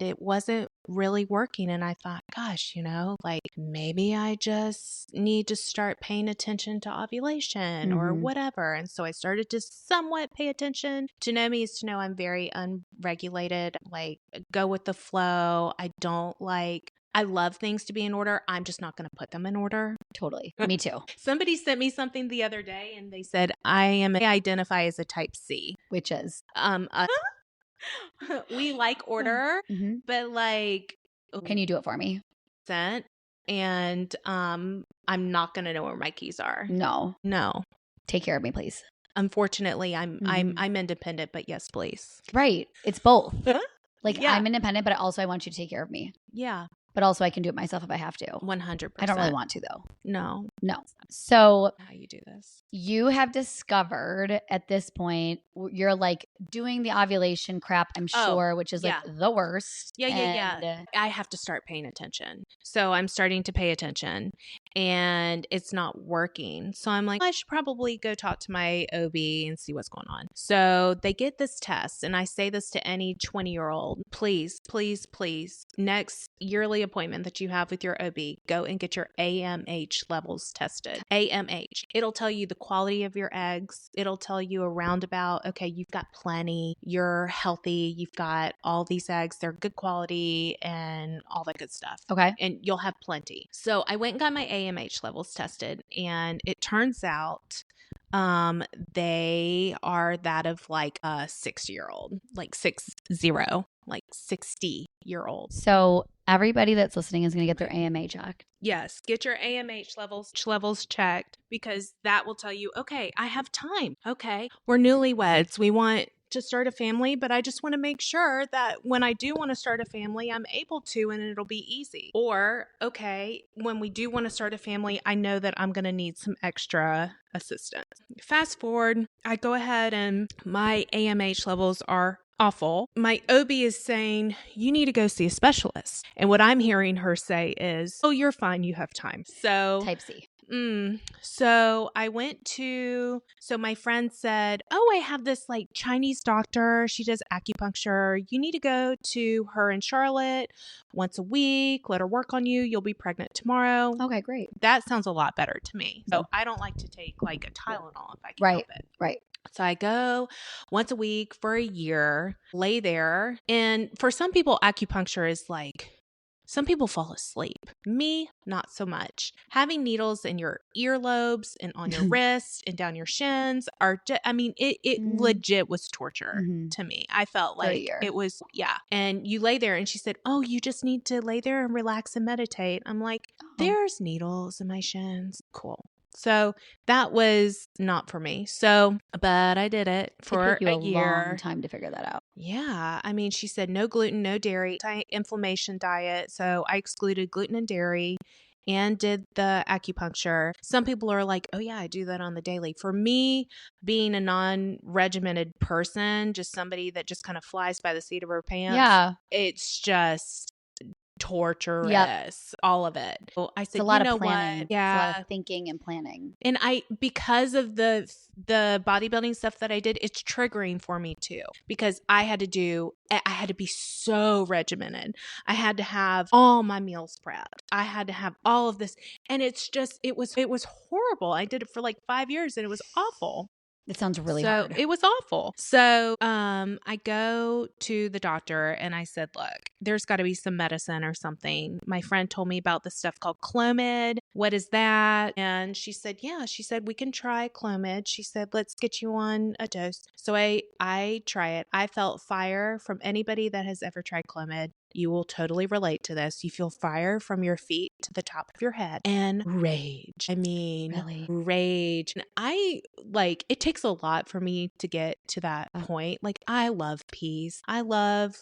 It wasn't really working. And I thought, gosh, you know, like maybe I just need to start paying attention to ovulation or whatever. And so I started to somewhat pay attention. To know me is to know I'm very unregulated, like go with the flow. I love things to be in order. I'm just not going to put them in order. Totally. Me too. Somebody sent me something the other day and they said, I identify as a type C. Which is? We like order, but like, can you do it for me? And I'm not gonna know where my keys are. No. Take care of me, please. Unfortunately, I'm independent, but yes, please. Right. It's both. Like Yeah. I'm independent, but also I want you to take care of me. Yeah. But also I can do it myself if I have to. 100%. I don't really want to though. No. So how you do this? You have discovered at this point, you're like doing the ovulation crap, I'm sure, which is like the worst. Yeah. I have to start paying attention. So I'm starting to pay attention and it's not working. So I'm like, I should probably go talk to my OB and see what's going on. So they get this test, and I say this to any 20-year-old, please, next yearly appointment that you have with your OB, go and get your AMH levels tested. AMH. It'll tell you the quality of your eggs. It'll tell you a roundabout, okay, you've got plenty, you're healthy, you've got all these eggs, they're good quality and all that good stuff. Okay. And you'll have plenty. So I went and got my AMH levels tested, and it turns out they are that of like a 60-year-old, like 60-year-old. So everybody that's listening is going to get their AMA checked. Yes. Get your AMH levels checked, because that will tell you, okay, I have time. Okay. We're newlyweds. We want to start a family, but I just want to make sure that when I do want to start a family, I'm able to, and it'll be easy. Or, okay, when we do want to start a family, I know that I'm going to need some extra assistance. Fast forward, I go ahead and my AMH levels are awful. My OB is saying, you need to go see a specialist. And what I'm hearing her say is, oh, you're fine. You have time. So type C. So my friend said, oh, I have this like Chinese doctor. She does acupuncture. You need to go to her in Charlotte once a week. Let her work on you. You'll be pregnant tomorrow. Okay, great. That sounds a lot better to me. So I don't like to take like a Tylenol if I can help it. Right. So I go once a week for a year, lay there. And for some people, acupuncture is like Some people fall asleep. Me, not so much. Having needles in your earlobes and on your wrists and down your shins it legit was torture to me. I felt like it was, yeah. And you lay there and she said, oh, you just need to lay there and relax and meditate. I'm like, there's needles in my shins. Cool. So that was not for me. But I did it for It took you a year. long time to figure that out. Yeah. I mean, she said no gluten, no dairy, anti-inflammation diet. So I excluded gluten and dairy and did the acupuncture. Some people are like, oh yeah, I do that on the daily. For me, being a non-regimented person, just somebody that just kind of flies by the seat of her pants, it's just torturous, all of it. So I said, it's a lot you know of planning. what? Yeah. It's a lot of thinking and planning. And because of the bodybuilding stuff that I did, it's triggering for me too, because I had to be so regimented. I had to have all my meals prepped. I had to have all of this. And it was horrible. I did it for like 5 years and it was awful. It sounds really hard. It was awful. So I go to the doctor and I said, look, there's got to be some medicine or something. My friend told me about this stuff called Clomid. What is that? And she said, yeah. She said, we can try Clomid. She said, let's get you on a dose. So I try it. I felt fire from anybody that has ever tried Clomid. You will totally relate to this. You feel fire from your feet to the top of your head and rage. I mean, really? Rage. And it takes a lot for me to get to that point. Like, I love peace. I love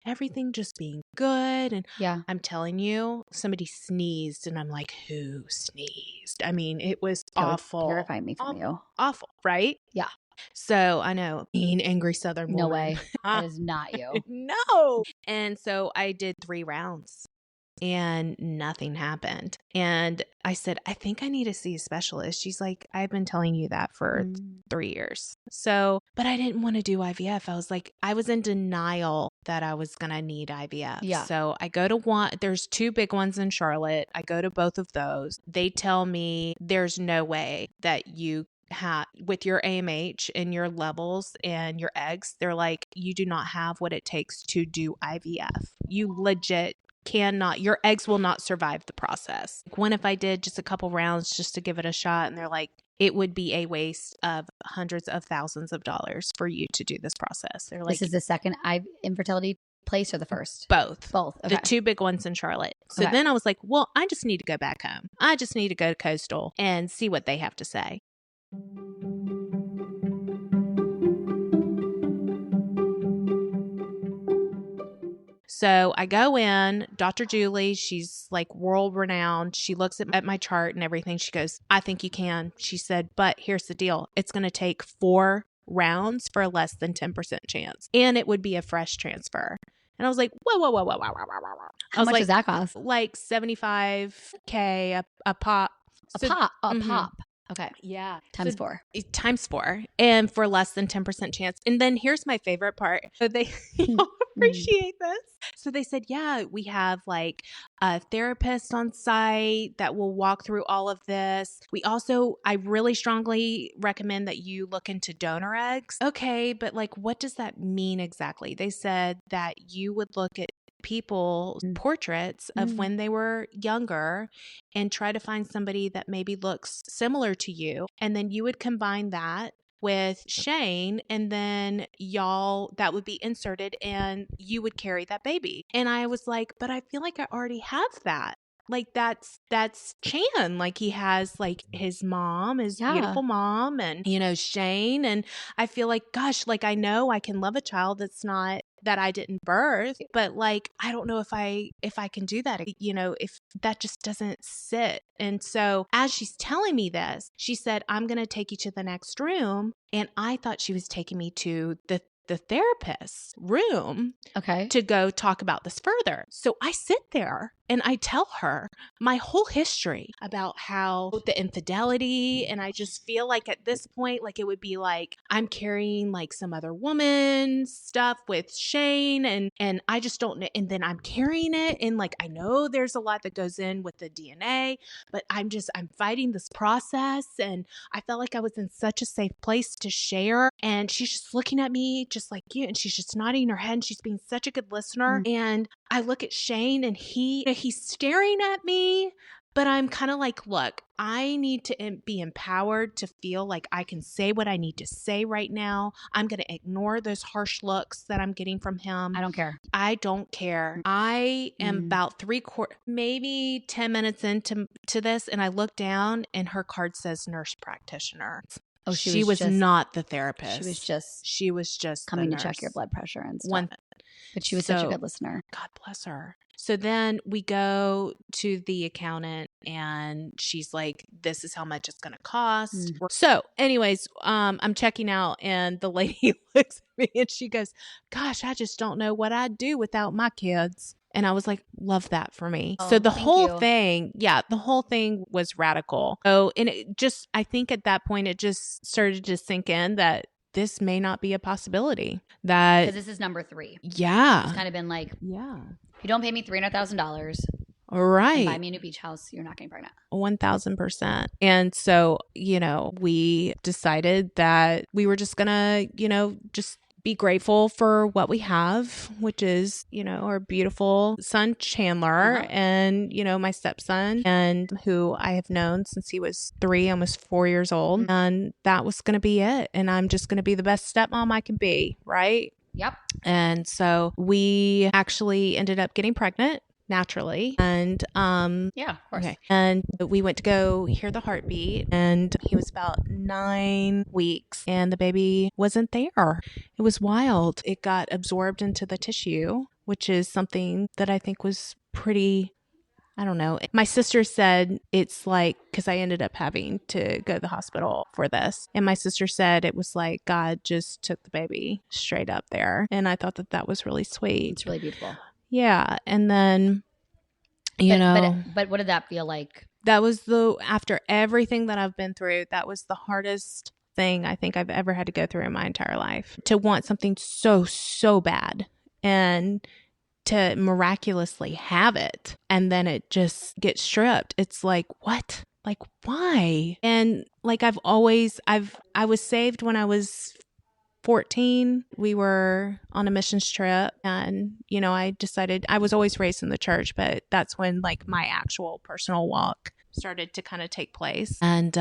everything just being good. And I'm telling you, somebody sneezed and I'm like, who sneezed? I mean, it was awful. Terrified me from you. Awful, right? Yeah. So I know, mean, angry Southern woman. No way. That is not you. No. And so I did 3 rounds and nothing happened. And I said, I think I need to see a specialist. She's like, I've been telling you that for 3 years. So, but I didn't want to do IVF. I was like, I was in denial that I was going to need IVF. Yeah. So I go to one, there's 2 big ones in Charlotte. I go to both of those. They tell me there's no way that you with your AMH and your levels and your eggs, they're like, you do not have what it takes to do IVF. You legit cannot, your eggs will not survive the process. What if I did just a couple rounds just to give it a shot? And they're like, it would be a waste of hundreds of thousands of dollars for you to do this process. They're like, this is the second infertility place or the first? Both. Okay. The 2 big ones in Charlotte. So then I was like, well, I just need to go back home. I just need to go to Coastal and see what they have to say. So I go in, Dr. Julie, she's like world renowned. She looks at my chart and everything. She goes, I think you can. She said, but here's the deal. It's going to take 4 rounds for a less than 10% chance. And it would be a fresh transfer. And I was like, whoa. How much does that cost? Like $75K a pop. A pop. Okay. Yeah. Times 4. Times 4. And for less than 10% chance. And then here's my favorite part. So they appreciate this. So they said, yeah, we have like a therapist on site that will walk through all of this. I really strongly recommend that you look into donor eggs. Okay. But what does that mean exactly? They said that you would look at people's portraits of when they were younger and try to find somebody that maybe looks similar to you. And then you would combine that with Shane and then that would be inserted and you would carry that baby. And I was like, but I feel like I already have that. That's Chan. He has his mom, his beautiful mom, and Shane. And I feel like, gosh, I know I can love a child that's not that I didn't birth, but I don't know if I can do that, if that just doesn't sit. And so as she's telling me this, she said, I'm going to take you to the next room. And I thought she was taking me to the therapist's room to go talk about this further. So I sit there And I tell her my whole history about how the infidelity. And I just feel like at this point, like it would be like I'm carrying like some other woman's stuff with Shane. And I just don't know. And then I'm carrying it. And like, I know there's a lot that goes in with the DNA, but I'm fighting this process. And I felt like I was in such a safe place to share. And she's just looking at me just like you. And she's just nodding her head. And she's being such a good listener. And I look at Shane and he's staring at me, but I'm kind of like, look, I need to be empowered to feel like I can say what I need to say right now. I'm going to ignore those harsh looks that I'm getting from him. I don't care. I don't care. I am about maybe 10 minutes into this, and I look down and her card says nurse practitioner. Oh, she was not the therapist. She was just coming to check your blood pressure and stuff. But she was such a good listener. God bless her. So then we go to the accountant and she's like, this is how much it's going to cost. So anyways, I'm checking out and the lady looks at me and she goes, gosh, I just don't know what I'd do without my kids. And I was like, love that for me. So the whole thing was radical. So, and I think at that point, it just started to sink in that this may not be a possibility. Because this is number 3. Yeah. It's kind of been like, if you don't pay me $300,000, right, and buy me a new beach house, you're not getting pregnant. 1,000%. And so, we decided that we were just gonna, just be grateful for what we have, which is, our beautiful son, Chandler, and, my stepson, and who I have known since he was 3, almost 4 years old. And that was going to be it. And I'm just going to be the best stepmom I can be. Right. Yep. And so we actually ended up getting pregnant naturally. And yeah, of course. Okay. And we went to go hear the heartbeat, and he was about 9 weeks and the baby wasn't there. It was wild. It got absorbed into the tissue, which is something that I think was pretty, I don't know. My sister said it's like, because I ended up having to go to the hospital for this. And my sister said it was like God just took the baby straight up there. And I thought that was really sweet. It's really beautiful. Yeah. And then, but what did that feel like? That was after everything that I've been through, that was the hardest thing I think I've ever had to go through in my entire life. To want something so, so bad and to miraculously have it and then it just gets stripped. It's like, what? Like, why? And like I was saved when I was 14. We were on a missions trip and, I decided I was always raised in the church, but that's when like my actual personal walk started to kind of take place. And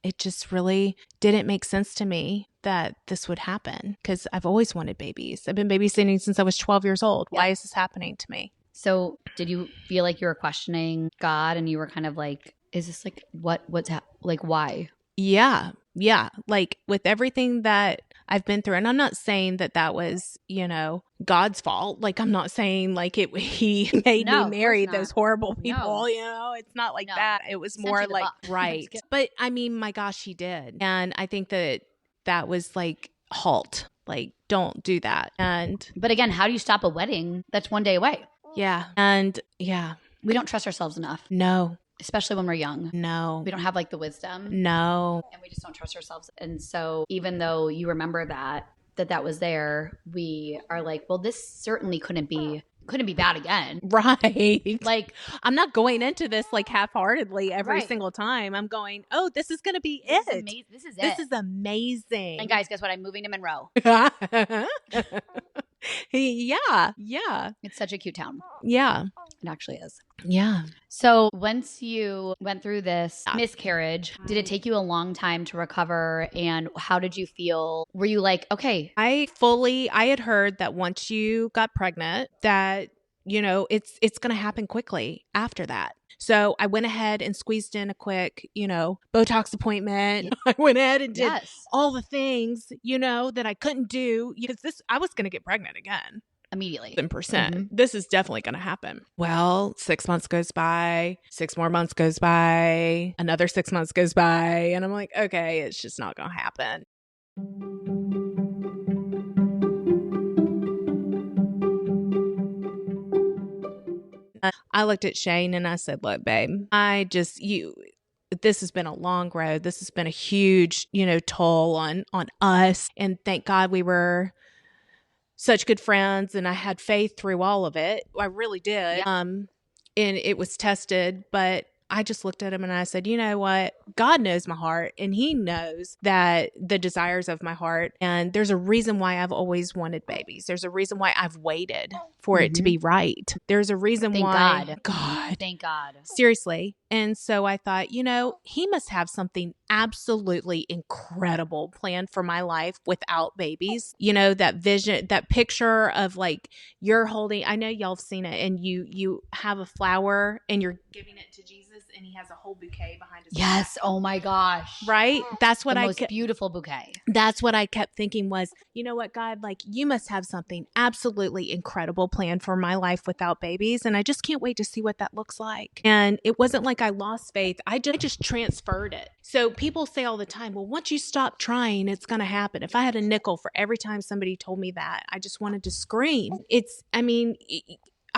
it just really didn't make sense to me that this would happen because I've always wanted babies. I've been babysitting since I was 12 years old. Why is this happening to me? So did you feel like you were questioning God and you were kind of like, is this like, like, why? Yeah. Like with everything that I've been through, and I'm not saying that was, God's fault. Like, I'm not saying like he made me marry those horrible people, it's not like that. It was more like, right. But I mean, my gosh, he did. And I think that was like, halt, like, don't do that. But again, how do you stop a wedding that's one day away? Yeah. And yeah. We don't trust ourselves enough. No. Especially when we're young. No. We don't have like the wisdom. No. And we just don't trust ourselves. And so even though you remember that was there, we are like, well, this certainly couldn't be bad again. Right. Like, I'm not going into this like half-heartedly every single time. I'm going, oh, this is going to be it. This is it. This is amazing. And guys, guess what? I'm moving to Monroe. Yeah. It's such a cute town. Yeah. It actually is. Yeah. So once you went through this miscarriage, did it take you a long time to recover? And how did you feel? Were you like, okay? I had heard that once you got pregnant, that, it's going to happen quickly after that. So I went ahead and squeezed in a quick, Botox appointment. I went ahead and did all the things, that I couldn't do because I was going to get pregnant again. Immediately. 1,000%. Mm-hmm. This is definitely going to happen. Well, 6 months goes by, 6 more months goes by, another 6 months goes by. And I'm like, okay, it's just not going to happen. I looked at Shane and I said, look, babe, this has been a long road. This has been a huge, toll on us. And thank God we were such good friends and I had faith through all of it. I really did. Yeah. And it was tested, but I just looked at him and I said, you know what? God knows my heart and he knows that the desires of my heart. And there's a reason why I've always wanted babies. There's a reason why I've waited for it to be right. There's a reason why. God. Thank God. Seriously. And so I thought, he must have something absolutely incredible planned for my life without babies. That vision, that picture of like you're holding, I know y'all have seen it, and you have a flower and you're giving it to Jesus and he has a whole bouquet behind his Yes. back. Oh my gosh. Right? That's what the I most beautiful bouquet. That's what I kept thinking was, you know what, God, like you must have something absolutely incredible planned for my life without babies. And I just can't wait to see what that looks like. And it wasn't like I lost faith. I just transferred it. So people say all the time, well, once you stop trying, it's going to happen. If I had a nickel for every time somebody told me that, I just wanted to scream.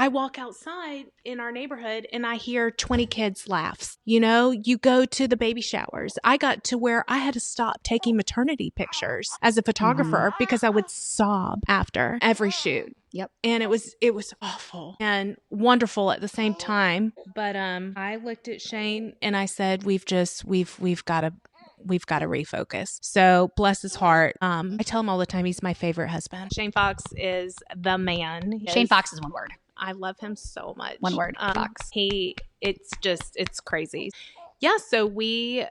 I walk outside in our neighborhood and I hear 20 kids laughs. You go to the baby showers. I got to where I had to stop taking maternity pictures as a photographer because I would sob after every shoot. Yep. And it was awful and wonderful at the same time. But I looked at Shane and I said, we've got to refocus. So bless his heart. I tell him all the time, he's my favorite husband. Shane Fox is the man. Shane Fox is one word. I love him so much. One word, Fox. It's crazy. Yeah. So we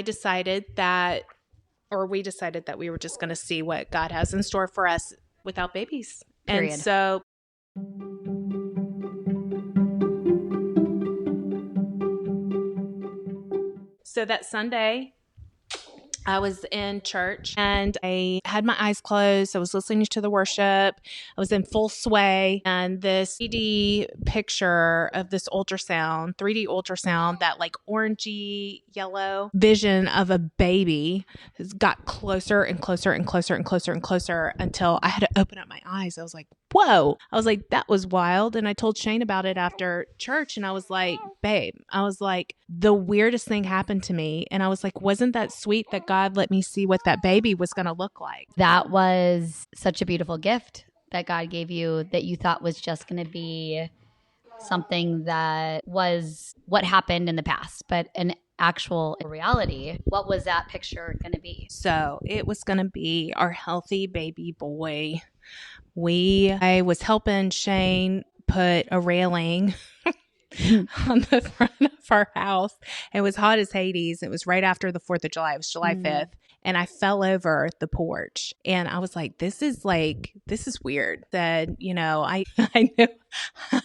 decided that we were just going to see what God has in store for us without babies. Period. And so that Sunday, I was in church and I had my eyes closed. I was listening to the worship. I was in full sway, and this 3D picture of this 3D ultrasound, that like orangey yellow vision of a baby has got closer and closer and closer and closer and closer until I had to open up my eyes. I was like, whoa. I was like, that was wild. And I told Shane about it after church and I was like, babe, the weirdest thing happened to me. And I was like, wasn't that sweet that God let me see what that baby was going to look like? That was such a beautiful gift that God gave you that you thought was just going to be something that was what happened in the past, but an actual reality. What was that picture going to be? So it was going to be our healthy baby boy. I was helping Shane put a railing on the front of our house. It was hot as Hades. It was right after the 4th of July. It was July 5th. And I fell over the porch and I was like, this is weird. That, I knew,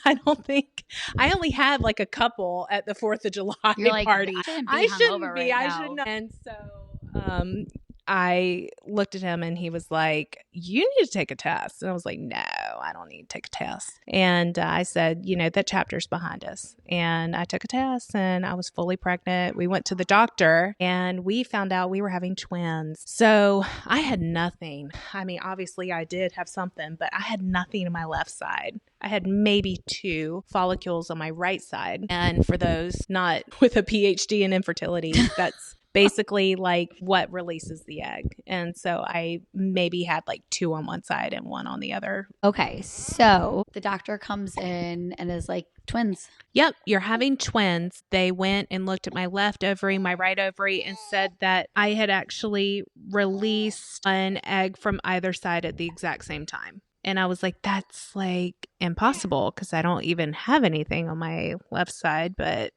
I don't think, I only had like a couple at the 4th of July party. I shouldn't be. I should not. And so, I looked at him and he was like, you need to take a test. And I was like, no, I don't need to take a test. And I said, that chapter's behind us. And I took a test and I was fully pregnant. We went to the doctor and we found out we were having twins. So I had nothing. I mean, obviously I did have something, but I had nothing on my left side. I had maybe 2 follicles on my right side. And for those not with a PhD in infertility, that's basically like what releases the egg. And so I maybe had like 2 on one side and 1 on the other. Okay. So the doctor comes in and is like, twins. Yep. You're having twins. They went and looked at my left ovary, my right ovary, and said that I had actually released an egg from either side at the exact same time. And I was like, that's like impossible because I don't even have anything on my left side, but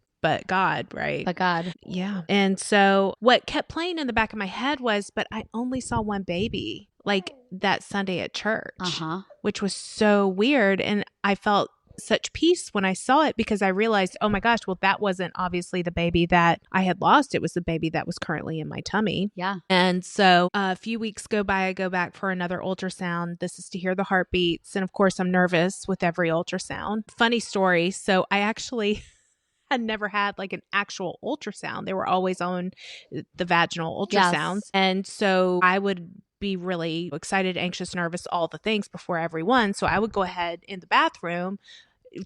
God, right? But God. Yeah. And so what kept playing in the back of my head was, but I only saw one baby like that Sunday at church, which was so weird. And I felt such peace when I saw it because I realized, oh my gosh, well, that wasn't obviously the baby that I had lost. It was the baby that was currently in my tummy. Yeah. And so a few weeks go by, I go back for another ultrasound. This is to hear the heartbeats. And of course, I'm nervous with every ultrasound. Funny story. So I actually had never had like an actual ultrasound. They were always on the vaginal ultrasounds. Yes. And so I would be really excited, anxious, nervous, all the things before every one. So I would go ahead in the bathroom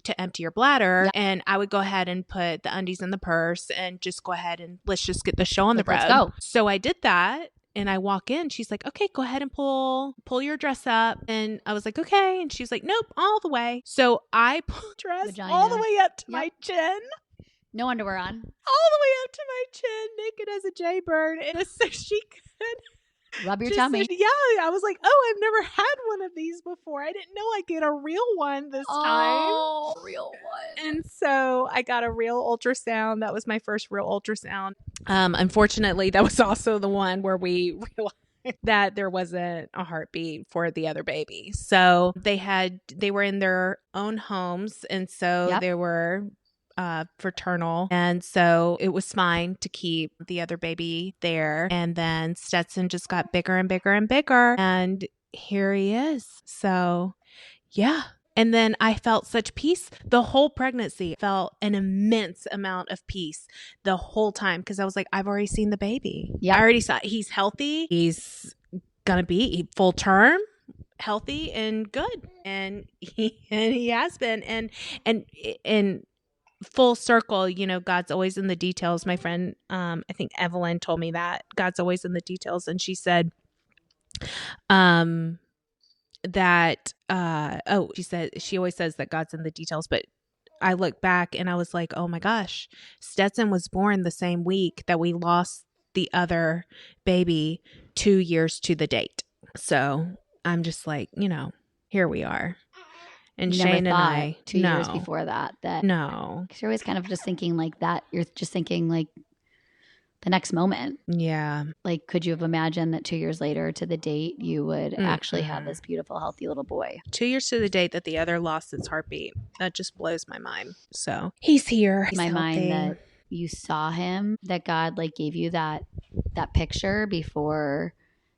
to empty your bladder. And I would go ahead and put the undies in the purse and just go ahead and let's just get the show on the road. Let's go. So I did that. And I walk in, she's like, okay, go ahead and pull your dress up. And I was like, okay. And she's like, nope, all the way. So I pulled dress all the way up to my chin. No underwear on. All the way up to my chin, naked as a jaybird. And so she could rub your tummy. Yeah, I was like, oh, I've never had one of these before. I didn't know I'd get a real one this time. Oh, real one. And so I got a real ultrasound. That was my first real ultrasound. Unfortunately, that was also the one where we realized that there wasn't a heartbeat for the other baby. So they were in their own homes. And so they were fraternal. And so it was fine to keep the other baby there. And then Stetson just got bigger and bigger and bigger. And here he is. So yeah. And then I felt such peace the whole pregnancy. Felt an immense amount of peace the whole time because I was like, I've already seen the baby. Yeah, I already saw it. He's healthy. He's gonna be full term, healthy and good, and he has been. And full circle, you know, God's always in the details. My friend, I think Evelyn told me that God's always in the details, and she said, she said she always says that God's in the details, but I look back and I was like, oh my gosh, Stetson was born the same week that we lost the other baby 2 years to the date. So I'm just like, you know, here we are. And Shane and I, 2 years before that, no, because you're always kind of just thinking like that. You're just thinking like the next moment. Yeah. Like, could you have imagined that 2 years later to the date, you would actually have this beautiful, healthy little boy? 2 years to the date that the other lost its heartbeat. That just blows my mind. So he's here. He's my healthy. mind that you saw him, that God like gave you that picture before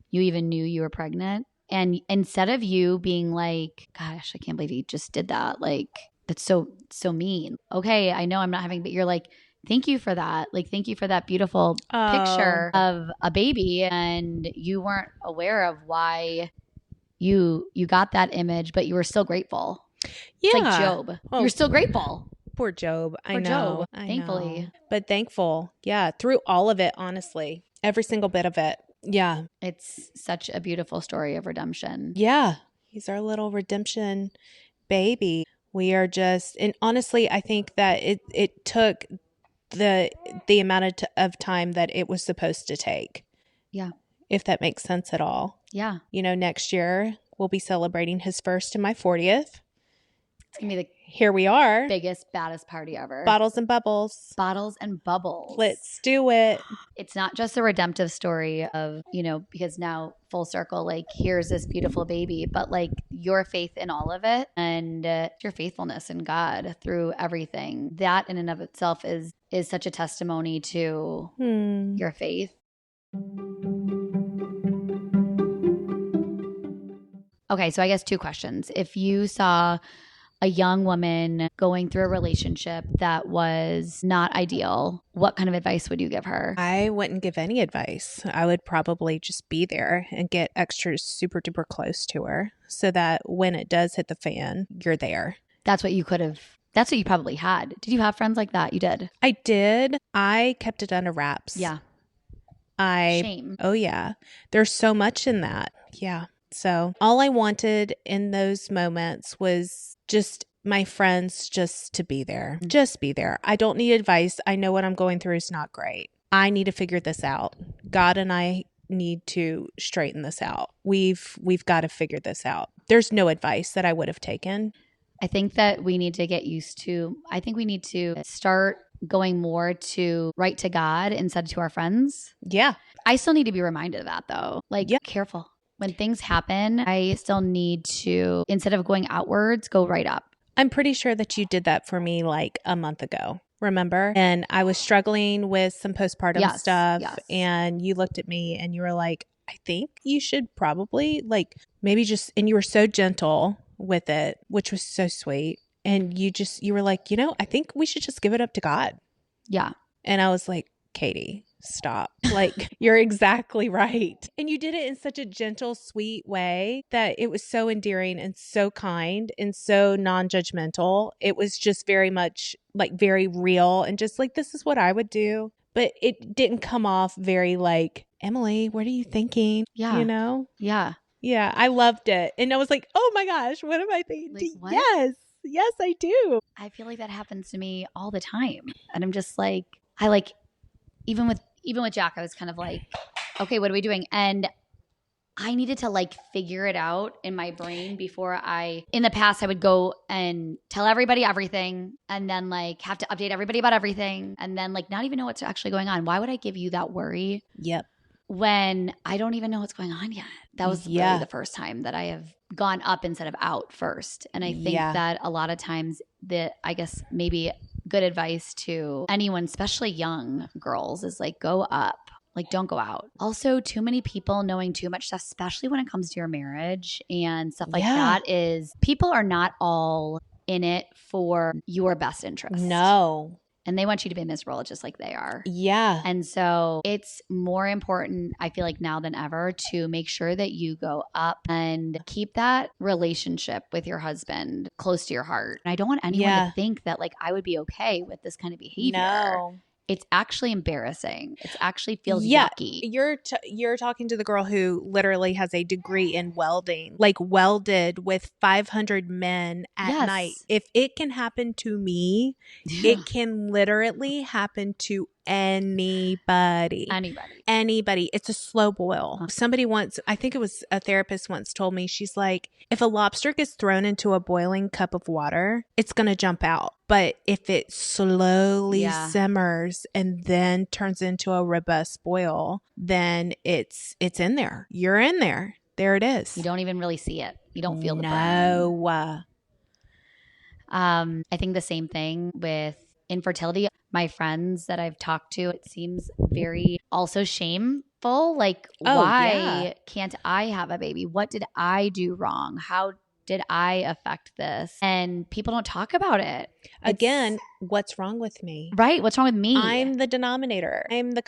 you even knew you were pregnant. And instead of you being like, gosh, I can't believe he just did that. Like, that's so mean. Okay, I know I'm not having, but you're like, thank you for that. Like, thank you for that beautiful picture of a baby. And you weren't aware of why you got that image, but you were still grateful. Yeah. It's like Job. You're still grateful. Poor Job. I know. Job, I thankfully. know. But thankful. Yeah. Through all of it, honestly. Every single bit of it. Yeah. It's such a beautiful story of redemption. Yeah. He's our little redemption baby. We are just, and honestly, I think that it took the amount of time that it was supposed to take. Yeah. If that makes sense at all. Yeah. You know, next year we'll be celebrating his first and my 40th. It's going to be the here we are. Biggest, baddest party ever. Bottles and bubbles. Bottles and bubbles. Let's do it. It's not just a redemptive story of, you know, because now full circle, like here's this beautiful baby, but like your faith in all of it and your faithfulness in God through everything. That in and of itself is such a testimony to your faith. Okay, so I guess 2 questions. If you saw a young woman going through a relationship that was not ideal, what kind of advice would you give her? I wouldn't give any advice. I would probably just be there and get extra super duper close to her so that when it does hit the fan, you're there. That's what you probably had. Did you have friends like that? You did? I did. I kept it under wraps. Yeah. Shame. Oh yeah. There's so much in that. Yeah. So all I wanted in those moments was just my friends just to be there. Just be there. I don't need advice. I know what I'm going through is not great. I need to figure this out. God and I need to straighten this out. We've got to figure this out. There's no advice that I would have taken. I think that we need to get used to, I think we need to start going more to right to God instead of to our friends. Yeah. I still need to be reminded of that though. Like, careful. When things happen, I still need to, instead of going outwards, go right up. I'm pretty sure that you did that for me like a month ago. Remember? And I was struggling with some postpartum stuff. Yes. And you looked at me and you were like, I think you should probably like maybe just, and you were so gentle with it, which was so sweet. And you were like, you know, I think we should just give it up to God. Yeah. And I was like, Katie, stop. Like, you're exactly right. And you did it in such a gentle, sweet way that it was so endearing and so kind and so non-judgmental. It was just very much like very real and just like, this is what I would do. But it didn't come off very like, Emily, what are you thinking? Yeah. You know? Yeah. Yeah, I loved it. And I was like, oh my gosh, what am I thinking? Like, what? Yes, I do. I feel like that happens to me all the time. And I'm just like, even with Jack, I was kind of like, okay, what are we doing? And I needed to like figure it out in my brain before in the past, I would go and tell everybody everything and then like have to update everybody about everything and then like not even know what's actually going on. Why would I give you that worry? Yep. When I don't even know what's going on yet? That was really the first time that I have gone up instead of out first. And I think that a lot of times I guess maybe good advice to anyone, especially young girls, is like go up. Like, don't go out. Also, too many people knowing too much stuff, especially when it comes to your marriage and stuff like that, is people are not all in it for your best interest. No. And they want you to be miserable just like they are. Yeah. And so it's more important, I feel like now than ever, to make sure that you go up and keep that relationship with your husband close to your heart. And I don't want anyone to think that like I would be okay with this kind of behavior. No. It's actually embarrassing. It actually feels yucky. You're talking to the girl who literally has a degree in welding, like welded with 500 men at night. If it can happen to me, it can literally happen to anybody. It's a slow boil. Somebody once, I think it was a therapist once told me, she's like, if a lobster gets thrown into a boiling cup of water, it's going to jump out. But if it slowly simmers and then turns into a robust boil, then it's in there. You're in there. There it is. You don't even really see it. You don't feel the burn. No. I think the same thing with infertility. My friends that I've talked to, it seems very also shameful. Like, why can't I have a baby? What did I do wrong? How did I affect this? And people don't talk about it. Again, what's wrong with me? Right. What's wrong with me? I'm the denominator. I'm the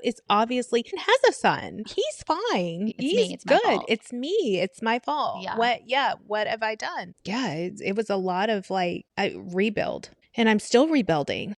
it's obviously it has a son. He's fine. He's It's good. My fault. It's me. It's my fault. Yeah. What have I done? Yeah. It was a lot of like a rebuild, and I'm still rebuilding.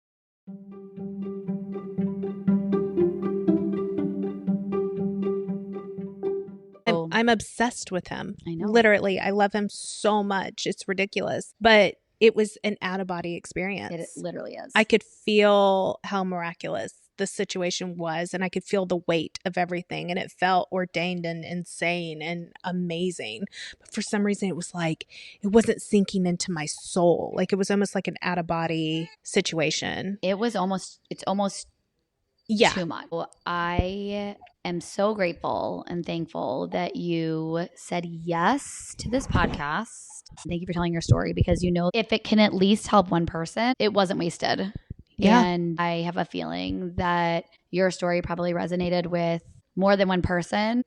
I'm obsessed with him. I know. Literally, I love him so much. It's ridiculous. But it was an out-of-body experience. It literally is. I could feel how miraculous the situation was, and I could feel the weight of everything, and it felt ordained and insane and amazing. But for some reason, it was like it wasn't sinking into my soul. Like it was almost like an out-of-body situation. It's almost too much. Well, I am so grateful and thankful that you said yes to this podcast. Thank you for telling your story, because if it can at least help one person, it wasn't wasted. Yeah. And I have a feeling that your story probably resonated with more than one person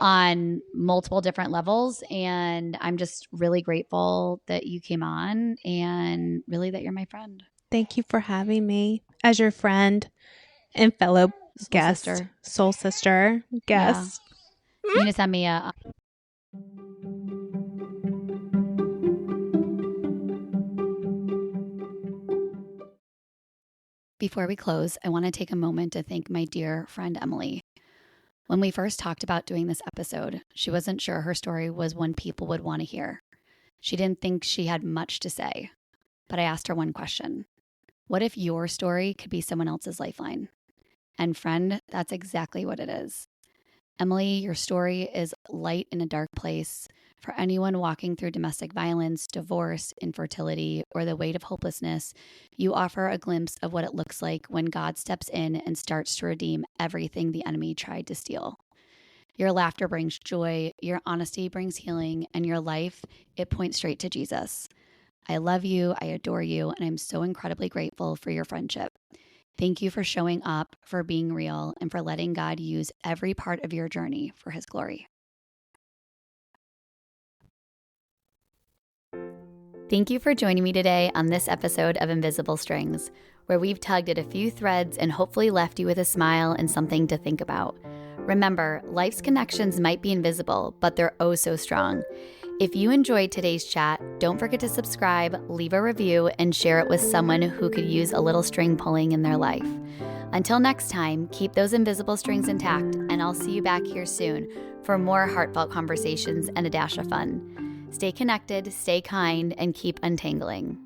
on multiple different levels. And I'm just really grateful that you came on and really that you're my friend. Thank you for having me as your friend and fellow soul sister guest. Yeah. You're going to send me a... Before we close, I want to take a moment to thank my dear friend Emily. When we first talked about doing this episode, she wasn't sure her story was one people would want to hear. She didn't think she had much to say, but I asked her one question. What if your story could be someone else's lifeline? And friend, that's exactly what it is. Emily, your story is light in a dark place. For anyone walking through domestic violence, divorce, infertility, or the weight of hopelessness, you offer a glimpse of what it looks like when God steps in and starts to redeem everything the enemy tried to steal. Your laughter brings joy, your honesty brings healing, and your life, it points straight to Jesus. I love you, I adore you, and I'm so incredibly grateful for your friendship. Thank you for showing up, for being real, and for letting God use every part of your journey for His glory. Thank you for joining me today on this episode of Invisible Strings. where we've tugged at a few threads and hopefully left you with a smile and something to think about. Remember, life's connections might be invisible, but they're oh so strong. If you enjoyed today's chat, don't forget to subscribe, leave a review, and share it with someone who could use a little string pulling in their life. Until next time, keep those invisible strings intact, and I'll see you back here soon for more heartfelt conversations and a dash of fun. Stay connected, stay kind, and keep untangling.